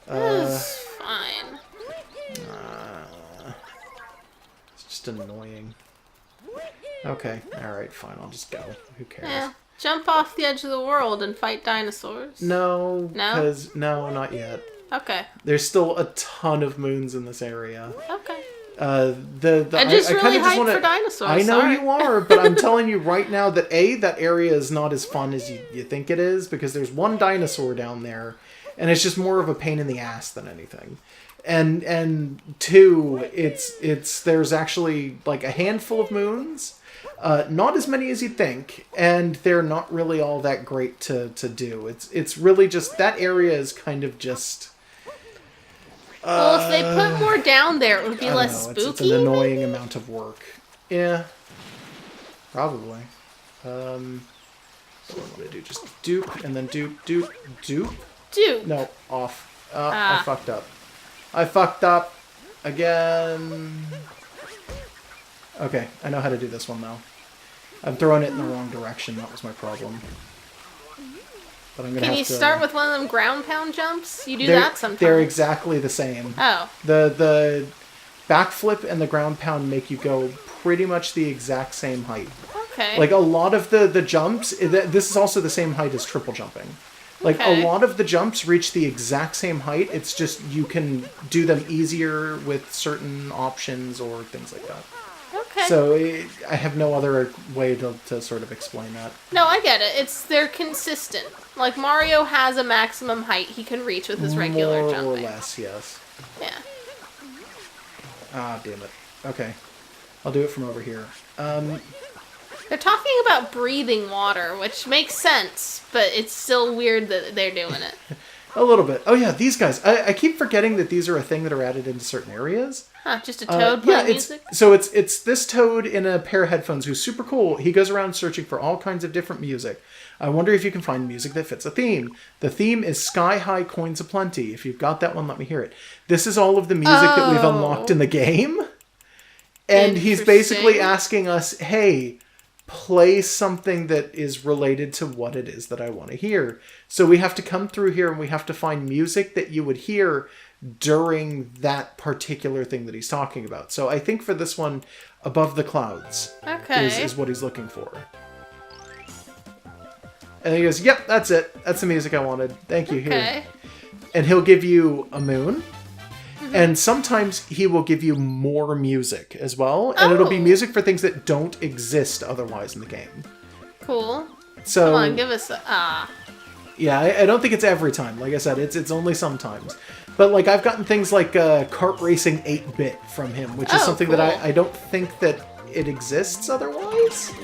It's fine. It's just annoying. Okay, alright, fine. I'll just go. Who cares? Yeah. Jump off the edge of the world and fight dinosaurs. No. No? Because, no, not yet. Okay. There's still a ton of moons in this area. Okay. I'm just really hyped for dinosaurs. I know Sorry. you are, but I'm telling you right now that that area is not as fun as you think it is, because there's one dinosaur down there, and it's just more of a pain in the ass than anything. And two, there's actually like a handful of moons, not as many as you'd think, and they're not really all that great to do. It's really just that area is kind of just. Well, if they put more down there, it would be less spooky. It's an annoying amount of work. Yeah, probably. What am I gonna do? Just dupe and then dupe. Dupe. No, off. I fucked up again. Okay, I know how to do this one now. I'm throwing it in the wrong direction. That was my problem. But I'm gonna Can you start with one of them ground pound jumps? You do that sometimes. They're exactly the same. Oh. The backflip and the ground pound make you go pretty much the exact same height. Okay. Like a lot of the jumps, this is also the same height as triple jumping. Like a lot of the jumps reach the exact same height. It's just you can do them easier with certain options or things like that. Okay. So I have no other way to sort of explain that. No, I get it. They're consistent. Like Mario has a maximum height he can reach with his regular jumping. More or less, yes. Yeah. Ah, damn it. Okay. I'll do it from over here. They're talking about breathing water, which makes sense, but it's still weird that they're doing it. A little bit. Oh yeah, these guys. I keep forgetting that these are a thing that are added into certain areas. Huh, just a toad playing music? So it's this toad in a pair of headphones who's super cool. He goes around searching for all kinds of different music. I wonder if you can find music that fits a theme. The theme is Sky High Coins Aplenty. If you've got that one, let me hear it. This is all of the music that we've unlocked in the game. And he's basically asking us, hey, play something that is related to what it is that I want to hear. So we have to come through here and we have to find music that you would hear during that particular thing that he's talking about. So I think for this one, Above the Clouds is what he's looking for. And he goes, yep, that's it. That's the music I wanted. Thank you. Here. And he'll give you a moon. And sometimes he will give you more music as well. And it'll be music for things that don't exist otherwise in the game. Cool. So, come on, give us a... Yeah, I don't think it's every time. Like I said, it's only sometimes. But like I've gotten things like Kart Racing 8-bit from him, which is something that I don't think that it exists otherwise.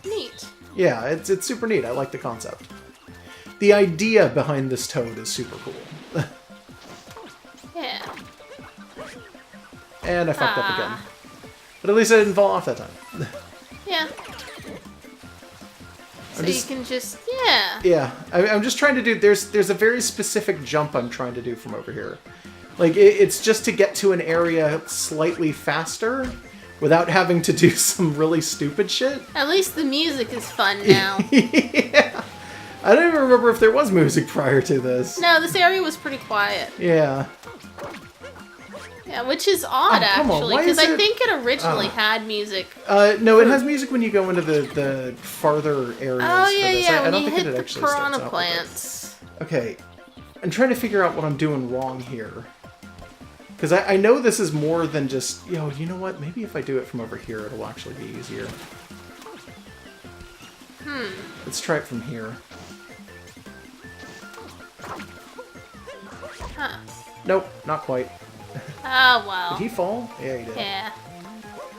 Neat. Yeah, it's super neat. I like the concept. The idea behind this toad is super cool. Yeah. And I fucked up again. But at least I didn't fall off that time. Yeah. So you can just, yeah. I'm just trying to do, there's a very specific jump I'm trying to do from over here. Like, it's just to get to an area slightly faster without having to do some really stupid shit. At least the music is fun now. Yeah. I don't even remember if there was music prior to this. No, this area was pretty quiet. Yeah. Yeah, which is odd, actually, because I think it originally had music. No, it has music when you go into the farther areas. Oh, yeah, yeah, I don't think it actually starts out with piranha plants. Okay, I'm trying to figure out what I'm doing wrong here. Because I know this is more than just, you know what, maybe if I do it from over here, it'll actually be easier. Let's try it from here. Huh. Nope, not quite. Oh, well. Did he fall? Yeah, he did. Yeah.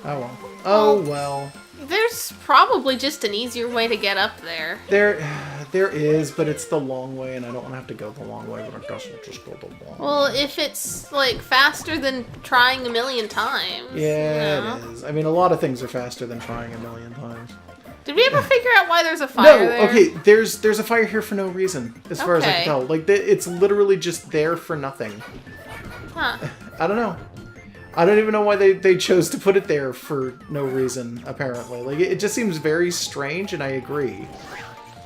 Oh, well. Oh, well. There's probably just an easier way to get up there. There is, but it's the long way, and I don't want to have to go the long way, but I guess I'll just go the long way. Well, if it's, like, faster than trying a million times. Yeah, it is. I mean, a lot of things are faster than trying a million times. Did we ever figure out why there's a fire there? No, okay, there's a fire here for no reason, as far as I can tell. Like, it's literally just there for nothing. Huh. I don't know. I don't even know why they chose to put it there for no reason, apparently. Like, it just seems very strange, and I agree.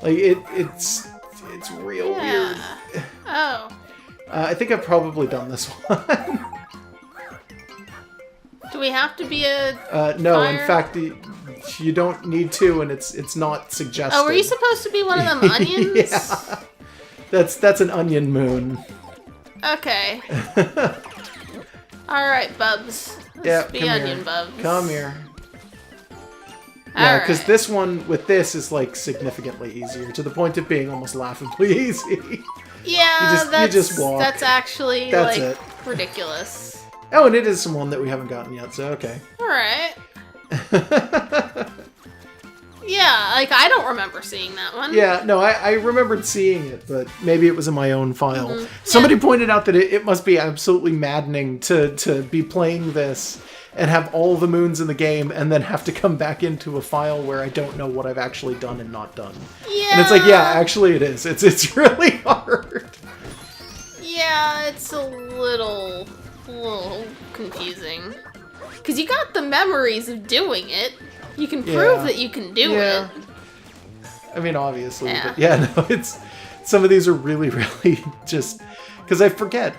Like, it's real weird. Oh. I think I've probably done this one. Do we have to be a No, fire? In fact, you don't need to, and it's not suggested. Oh, were you supposed to be one of them onions? Yeah. That's an onion moon. Okay. Alright, Bubs. Let's be onion Bubs. Come here. Yeah, because this one, with this, is, like, significantly easier, to the point of being almost laughably easy. Yeah, you just walk. That's actually, ridiculous. Oh, and it is someone that we haven't gotten yet, so okay. Alright. Yeah, like, I don't remember seeing that one. Yeah, no, I remembered seeing it, but maybe it was in my own file. Somebody pointed out that it must be absolutely maddening to be playing this and have all the moons in the game and then have to come back into a file where I don't know what I've actually done and not done. Yeah. And it's like, yeah, actually it is. It's really hard. Yeah, it's a little confusing. Because you got the memories of doing it. You can prove that you can do it. I mean, obviously, but no, it's some of these are really, really just because I forget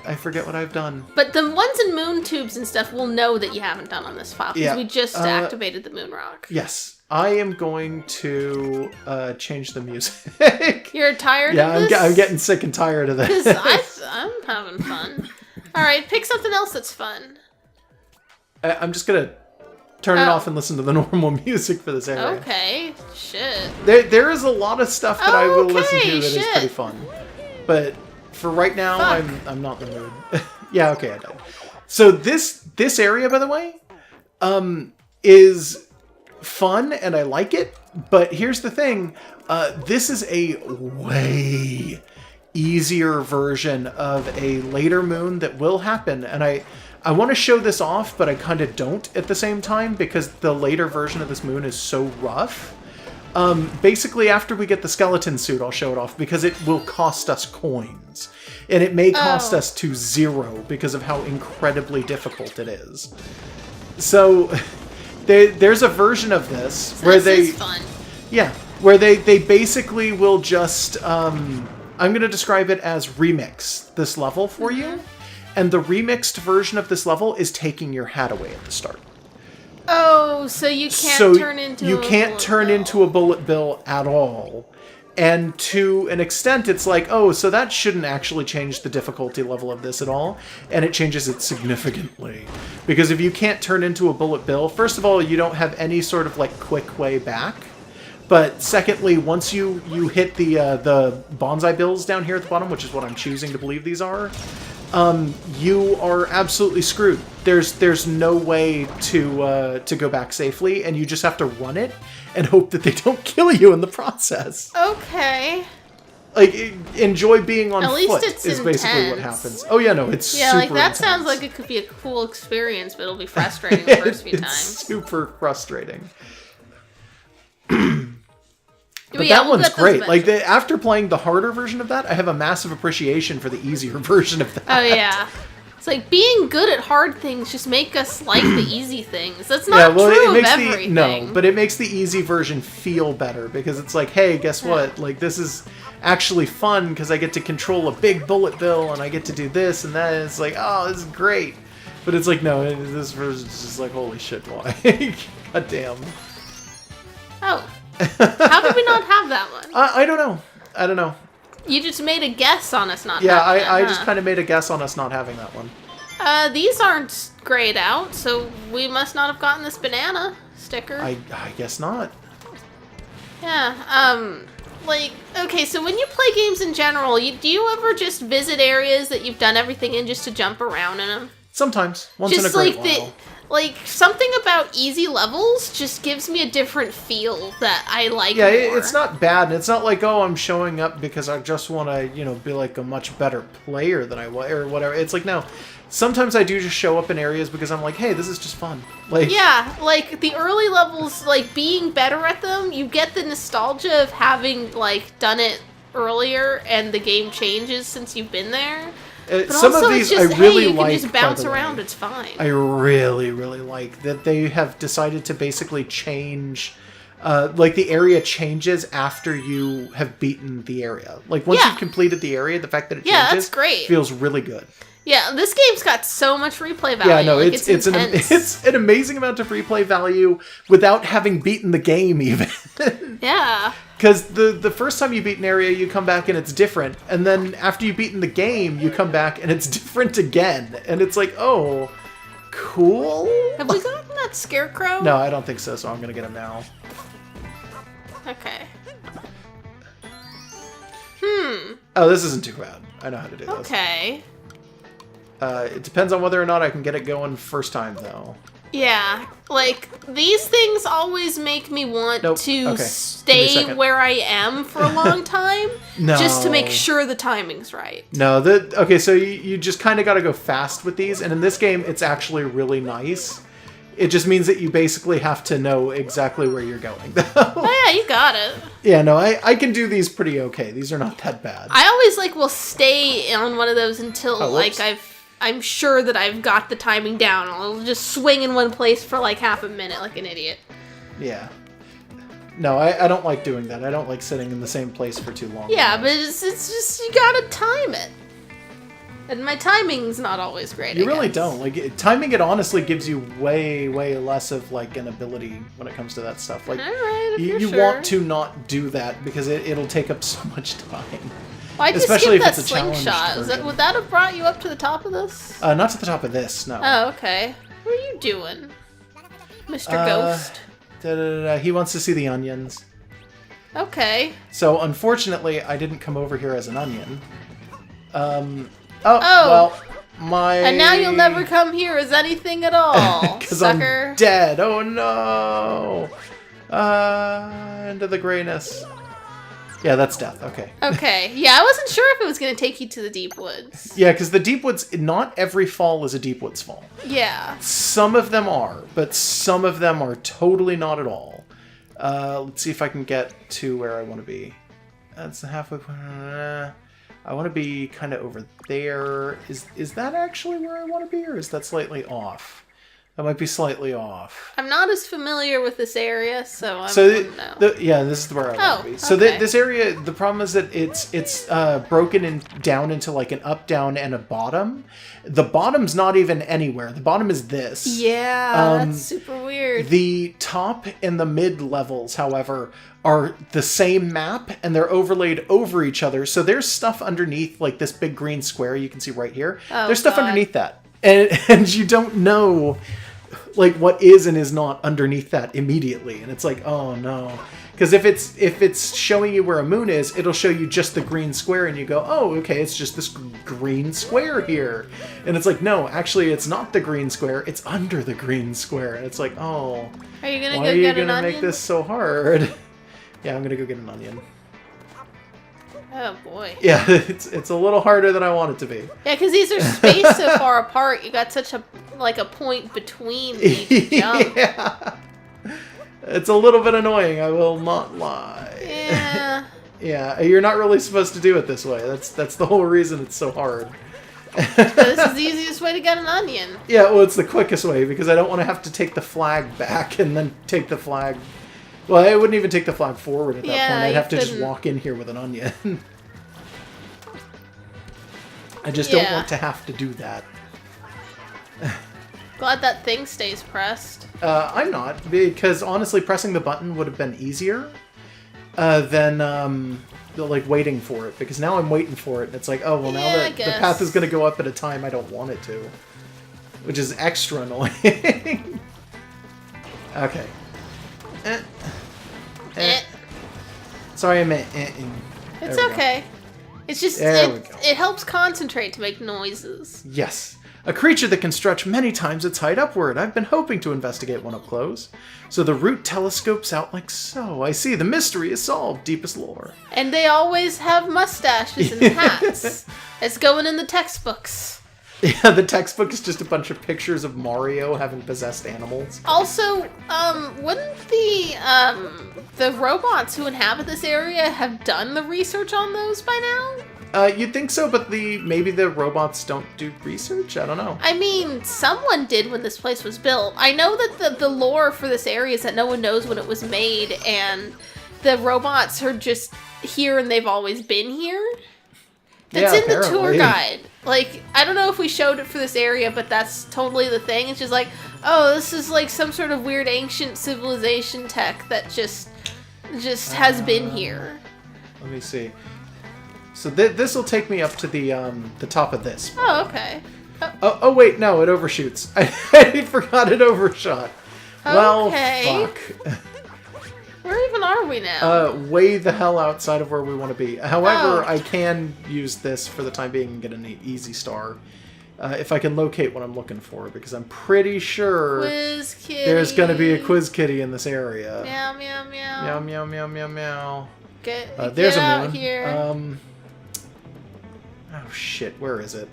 what I've done. But the ones in moon tubes and stuff will know that you haven't done on this file because we just activated the moon rock. Yes, I am going to change the music. You're tired of this? Yeah, I'm getting sick and tired of this. Because I'm having fun. All right, pick something else that's fun. I'm just gonna turn it off and listen to the normal music for this area. Okay, shit. There is a lot of stuff that I will listen to that is pretty fun. But for right now, I'm not in the mood. Yeah, okay, I died. So this area, by the way, is fun and I like it. But here's the thing. This is a way easier version of a later moon that will happen. And I want to show this off, but I kind of don't at the same time because the later version of this moon is so rough. Basically, after we get the skeleton suit, I'll show it off because it will cost us coins. And it may cost us to 0 because of how incredibly difficult it is. So, there's a version of this where this is fun. Yeah, where they basically will just, I'm going to describe it as remix this level for you. And the remixed version of this level is taking your hat away at the start. Oh, so you can't turn into you can't turn into a bullet bill at all. And to an extent, it's like, oh, so that shouldn't actually change the difficulty level of this at all. And it changes it significantly. Because if you can't turn into a bullet bill, first of all, you don't have any sort of, like, quick way back. But secondly, once you hit the bonsai bills down here at the bottom, which is what I'm choosing to believe these are, you are absolutely screwed. There's no way to go back safely, and you just have to run it and hope that they don't kill you in the process. Okay. Like, enjoy being on At foot least it's is basically intense. what happens. Oh yeah, no, it's super like that intense. sounds like it could be a cool experience, but it'll be frustrating the first few It's times. super frustrating. But that we'll one's get those great. Like, eventually. after playing the harder version of that, I have a massive appreciation for the easier version of that. Oh yeah. It's like being good at hard things just make us like the easy things. That's not true of everything. No, but it makes the easy version feel better because it's like, hey, guess what? Like, this is actually fun because I get to control a big bullet bill and I get to do this and that. And it's like, oh, this is great. But it's like, no, this version's just like, holy shit, why? God damn. Oh. How did we not have that one? I don't know. I don't know. You just made a guess on us not Yeah, having that, I huh? just kind of made a guess on us not having that one. These aren't grayed out, so we must not have gotten this banana sticker. I guess not. Yeah, like, okay, so when you play games in general, do you ever just visit areas that you've done everything in just to jump around in them? Sometimes. Once in a great while. Like, something about easy levels just gives me a different feel that I like more. It's not bad. And it's not like, oh, I'm showing up because I just want to, be like a much better player than I was, or whatever. It's like, no. Sometimes I do just show up in areas because I'm like, hey, this is just fun. Like, yeah, like, the early levels, like, being better at them, you get the nostalgia of having, like, done it earlier and the game changes since you've been there. But some also, of these it's just, I really hey, you like. can just bounce by the way. around, it's fine. I really, really like that they have decided to basically change. Like, the area changes after you have beaten the area. Like, once you've completed the area, the fact that it changes that's great. feels really good. Yeah, this game's got so much replay value. Yeah, no, like, it's intense. an amazing amount of replay value without having beaten the game even. Yeah. Because the first time you beat an area, you come back and it's different. And then after you've beaten the game, you come back and it's different again. And it's like, oh, cool? Have we gotten that scarecrow? No, I don't think so, so I'm going to get him now. Okay. Oh, this isn't too bad. I know how to do this. Okay. It depends on whether or not I can get it going first time, though. Yeah, like, these things always make me want to Okay. Give me a stay second. where I am for a long time. No. Just to make sure the timing's right. No, okay, so you just kind of got to go fast with these, and in this game, it's actually really nice. It just means that you basically have to know exactly where you're going, though. Oh yeah, you got it. Yeah, no, I can do these pretty okay. These are not that bad. I always, like, will stay on one of those until, whoops. like, I'm sure that I've got the timing down. I'll just swing in one place for, like, half a minute like an idiot. Yeah. No, I don't like doing that. I don't like sitting in the same place for too long. Yeah, but it's just, you gotta time it. And my timing's not always great, You I really guess. don't. Like, timing it honestly gives you way, way less of, like, an ability when it comes to that stuff. Like, Alright, if you you're sure. want to not do that because it'll take up so much time. Well, I just Especially skipped if that it's a challenged slingshot. version. Would that have brought you up to the top of this? Not to the top of this, no. Oh, okay. What are you doing, Mr. Ghost? He wants to see the onions. Okay. So, unfortunately, I didn't come over here as an onion. Oh. Well, my... And now you'll never come here as anything at all, Because sucker. I'm dead. Oh, no. Into the grayness. Yeah, that's death. Okay. Okay. Yeah, I wasn't sure if it was going to take you to the deep woods. Yeah, because the deep woods, not every fall is a deep woods fall. Yeah. Some of them are, but some of them are totally not at all. Let's see if I can get to where I want to be. That's the halfway point. I want to be kind of over there. Is that actually where I want to be, or is that slightly off? That might be slightly off. I'm not as familiar with this area, so I wouldn't know. Yeah, this is where I want to be. So okay. this area, the problem is that it's broken down into like an up, down, and a bottom. The bottom's not even anywhere. The bottom is this. Yeah, that's super weird. The top and the mid levels, however, are the same map, and they're overlaid over each other. So there's stuff underneath, like this big green square you can see right here. Oh, there's stuff God. underneath that. And you don't know like what is and is not underneath that immediately, and it's like, oh no, because if it's showing you where a moon is, it'll show you just the green square, and you go, oh, okay, it's just this green square here, and it's like, no, actually, it's not the green square, it's under the green square, and it's like, oh, are you gonna why go are you get an gonna onion? make this so hard? Yeah, I'm gonna go get an onion. Oh boy. Yeah, it's a little harder than I want it to be. Yeah, because these are spaced so far apart. You got such a point between each jump. Yeah. It's a little bit annoying, I will not lie. Yeah. Yeah, you're not really supposed to do it this way. That's the whole reason it's so hard. This is the easiest way to get an onion. Yeah, well, it's the quickest way, because I don't want to have to take the flag back and then take the flag... Well, I wouldn't even take the flag forward at that point. I'd have to just walk in here with an onion. I just don't want to have to do that. Glad that thing stays pressed. I'm not, because honestly, pressing the button would have been easier than like waiting for it. Because now I'm waiting for it, and it's like, oh well, now that the path is going to go up at a time I don't want it to, which is extra annoying. Okay. Sorry, I meant. It's okay. It's just it helps concentrate to make noises. Yes. A creature that can stretch many times its height upward. I've been hoping to investigate one up close. So the root telescopes out like so. I see. The mystery is solved. Deepest lore. And they always have mustaches and hats. It's going in the textbooks. Yeah, the textbook is just a bunch of pictures of Mario having possessed animals. Also, wouldn't the robots who inhabit this area have done the research on those by now? You'd think so, but maybe the robots don't do research? I don't know. I mean, someone did when this place was built. I know that the lore for this area is that no one knows when it was made, and the robots are just here and they've always been here. That's in the tour guide. Like, I don't know if we showed it for this area, but that's totally the thing. It's just like, oh, this is like some sort of weird ancient civilization tech that just has been here. Let me see. So this will take me up to the top of this. Oh, okay. Oh wait, no, it overshoots. I forgot it overshot. Well, fuck. Where even are we now? Way the hell outside of where we want to be. However, I can use this for the time being and get an easy star. If I can locate what I'm looking for, because I'm pretty sure Quiz kitty. There's going to be a quiz kitty in this area. Meow, meow, meow. Meow, meow, meow, meow, meow. There's a moon. Here. Oh shit, where is it?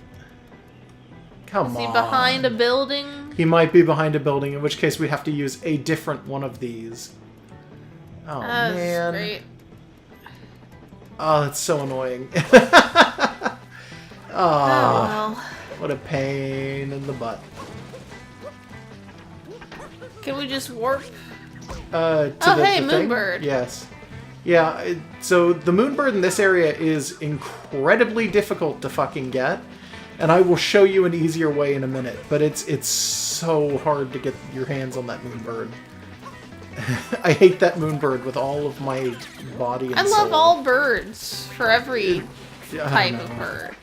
Come on. Is he behind a building? He might be behind a building, in which case we have to use a different one of these. Oh, man. Great. Oh, that's so annoying. Oh, well. What a pain in the butt. Can we just warp? Hey, Moonbird. Yes. Yeah, so the Moonbird in this area is incredibly difficult to fucking get. And I will show you an easier way in a minute. But it's so hard to get your hands on that Moonbird. I hate that Moonbird with all of my body and soul. I love all birds for every type of bird.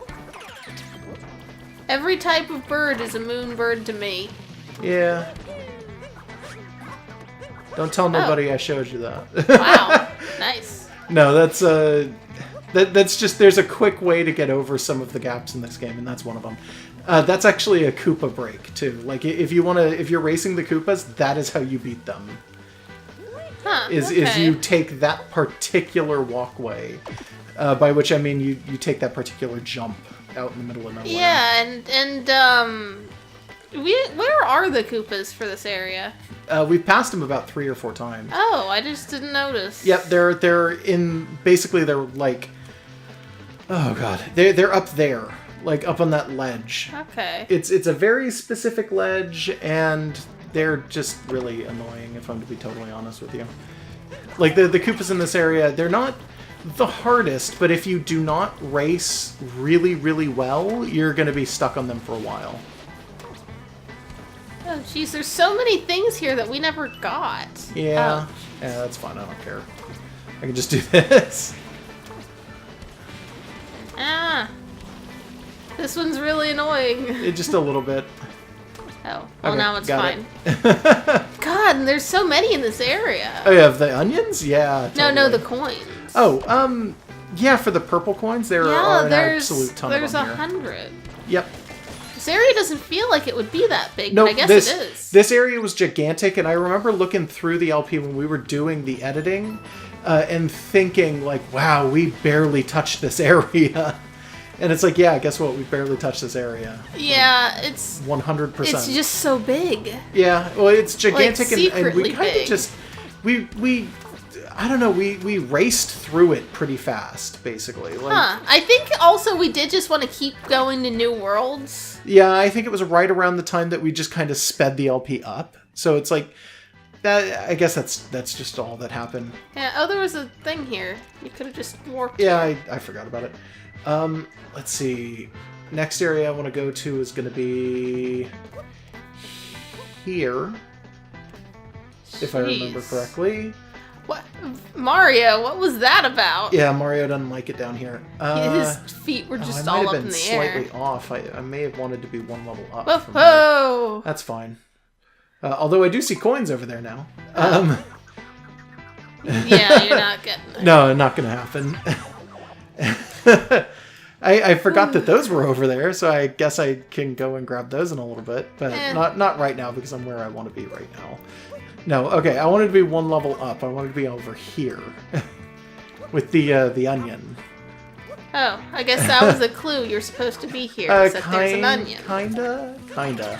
Every type of bird is a Moonbird to me. Yeah. Don't tell nobody I showed you that. Wow. Nice. No, that's just, there's a quick way to get over some of the gaps in this game, and that's one of them. That's actually a Koopa break, too. Like, if you're racing the Koopas, that is how you beat them. Huh, is you take that particular walkway, by which I mean you take that particular jump out in the middle of nowhere. Yeah, and where are the Koopas for this area? We've passed them about 3 or 4 times. Oh, I just didn't notice. Yep, they're in, basically they're like, oh god, they're up there. like up on that ledge. Okay. It's a very specific ledge, and they're just really annoying, if I'm to be totally honest with you. Like, the Koopas in this area, they're not the hardest, but if you do not race really, really well, you're going to be stuck on them for a while. Oh, jeez, there's so many things here that we never got. Yeah. Oh. Yeah, that's fine. I don't care. I can just do this. Ah. This one's really annoying. Just a little bit. Oh, well, Okay, now it's got fine. it. God, and there's so many in this area. Oh, yeah, the onions? Yeah, totally. No, the coins. Oh, yeah, for the purple coins, there are an absolute ton of them There's here. 100. Yep. This area doesn't feel like it would be that big, No, but I guess it is. This area was gigantic, and I remember looking through the LP when we were doing the editing, and thinking, like, wow, we barely touched this area. And it's like, yeah, guess what? We barely touched this area. Yeah, it's 100%. It's just so big. Yeah, well, it's gigantic, Like, and we secretly kind of big. just I don't know, we raced through it pretty fast, basically. Like, Huh. I think also we did just want to keep going to new worlds. Yeah, I think it was right around the time that we just kind of sped the LP up. So it's like, that. I guess that's just all that happened. Yeah, oh, there was a thing here. You could have just warped. Yeah, I forgot about it. Let's see. Next area I want to go to is going to be here, if I remember Jeez. correctly. What? Mario, what was that about? Yeah, Mario doesn't like it down here. His feet were just I might all have up been in the air. slightly off. I may have wanted to be one level up. Whoa! From here. Whoa. That's fine. Although I do see coins over there now. Yeah, you're not getting it. No, not gonna happen. I forgot that those were over there, so I guess I can go and grab those in a little bit, but not right now because I'm where I want to be right now. No, okay, I wanted to be one level up. I wanted to be over here with the onion. Oh, I guess that was a clue. You're supposed to be here, except there's an onion. Kinda.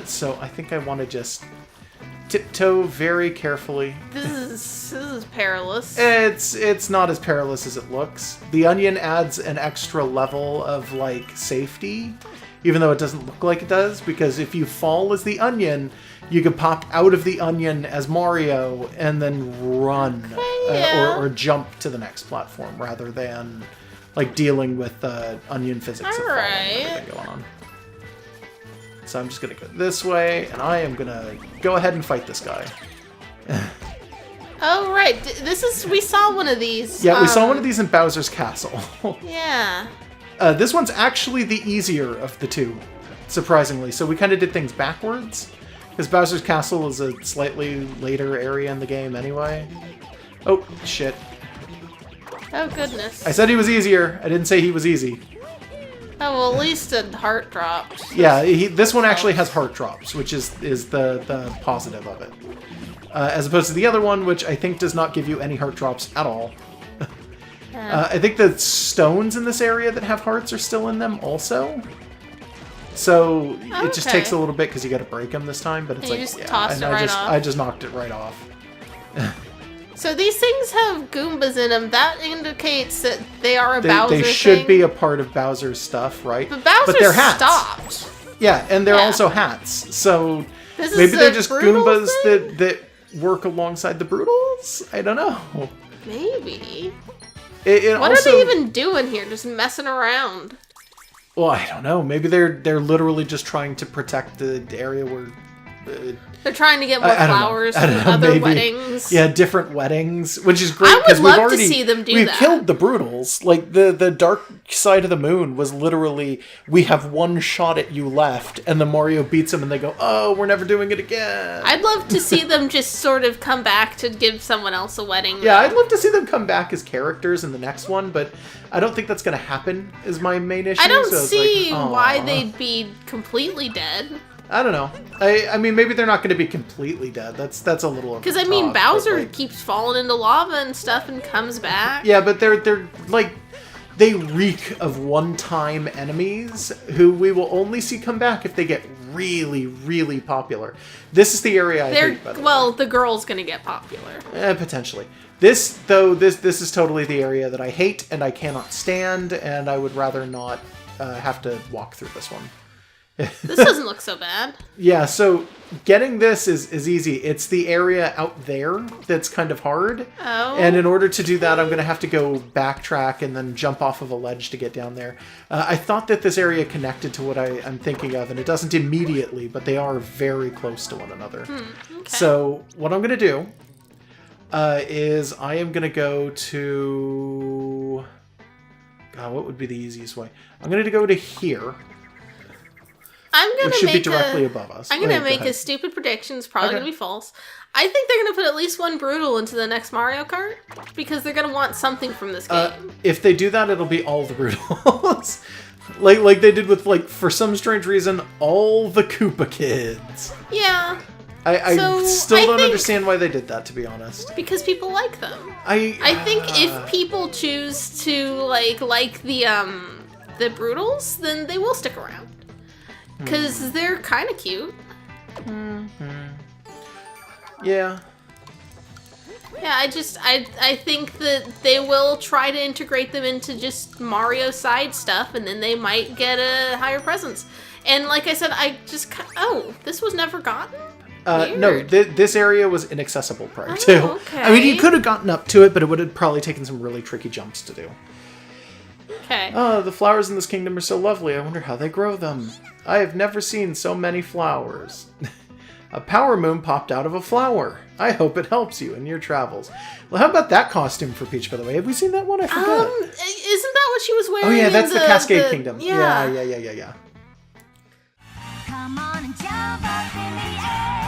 So I think I want to just tiptoe very carefully. This is perilous. It's not as perilous as it looks. The onion adds an extra level of, like, safety, even though it doesn't look like it does, because if you fall as the onion, you can pop out of the onion as Mario and then run, or jump to the next platform, rather than, like, dealing with onion physics of falling and everything going on. So I'm just going to go this way, and I am going to go ahead and fight this guy. Oh, right. We saw one of these. Yeah, we saw one of these in Bowser's Castle. Yeah. This one's actually the easier of the two, surprisingly. So we kind of did things backwards, because Bowser's Castle is a slightly later area in the game anyway. Oh, shit. Oh, goodness. I said he was easier. I didn't say he was easy. Oh, well, at least a heart dropped. Yeah, this one actually has heart drops, which is the positive of it. As opposed to the other one, which I think does not give you any heart drops at all. I think the stones in this area that have hearts are still in them also. So it just takes a little bit because you got to break them this time, but it's And you just tossed it right off. I just knocked it right off. So these things have Goombas in them. That indicates that they are a Bowser thing. They should be a part of Bowser's stuff, right? But Bowser they're hats. stopped. Yeah, and they're also hats. So This maybe is they're a just Brutal Goombas thing? that work alongside the Brutals? I don't know. Maybe. What What are they even doing here? Just messing around. Well, I don't know. Maybe they're literally just trying to protect the area where... They're trying to get more I don't know. flowers I don't for know, other maybe. weddings. Yeah, different weddings, which is great I would because we've love to already see them do we've that. killed the Brutals. Like the dark side of the moon was literally we have one shot at you left, and then Mario beats them, and they go, "Oh, we're never doing it again." I'd love to see them just sort of come back to give someone else a wedding. Yeah, I'd love to see them come back as characters in the next one, but I don't think that's going to happen. Is my main issue. I don't so it's see like, why aw. they'd be completely dead. I don't know. I mean, maybe they're not going to be completely dead. That's a little over Because the I mean, top, but, Bowser like, keeps falling into lava and stuff and comes back. yeah, but they're like they reek of one-time enemies who we will only see come back if they get really, really popular. This is the area I hate, by the way. The girl's gonna get popular. Potentially. This, though, this is totally the area that I hate and I cannot stand, and I would rather not have to walk through this one. This doesn't look so bad. Yeah, so getting this is easy. It's the area out there that's kind of hard. Oh. And in order to do that, I'm going to have to go backtrack and then jump off of a ledge to get down there. I thought that this area connected to what I'm thinking of, and it doesn't immediately, but they are very close to one another. Okay. So what I'm going to do is I am going to go to... God, what would be the easiest way? I'm going to go to here. Which should be directly above us. I'm going to make a stupid prediction. It's probably going to be false. I think they're going to put at least one Brutal into the next Mario Kart, because they're going to want something from this game. If they do that, it'll be all the Brutals. like they did with, like, for some strange reason, all the Koopa kids. Yeah. I still don't understand why they did that, to be honest. Because people like them. I think if people choose to, like the Brutals, then they will stick around. Because they're kind of cute. Yeah. Yeah, I think that they will try to integrate them into just Mario side stuff, and then they might get a higher presence. And like I said, this was never gotten? No, this area was inaccessible prior to. Okay. I mean, you could have gotten up to it, but it would have probably taken some really tricky jumps to do. Okay. The flowers in this kingdom are so lovely. I wonder how they grow them. I have never seen so many flowers. A power moon popped out of a flower. I hope it helps you in your travels. Well, how about that costume for Peach, by the way? Have we seen that one? I forget. Isn't that what she was wearing? Oh yeah, that's the Cascade Kingdom. Yeah. Yeah. Come on and jump up in the air.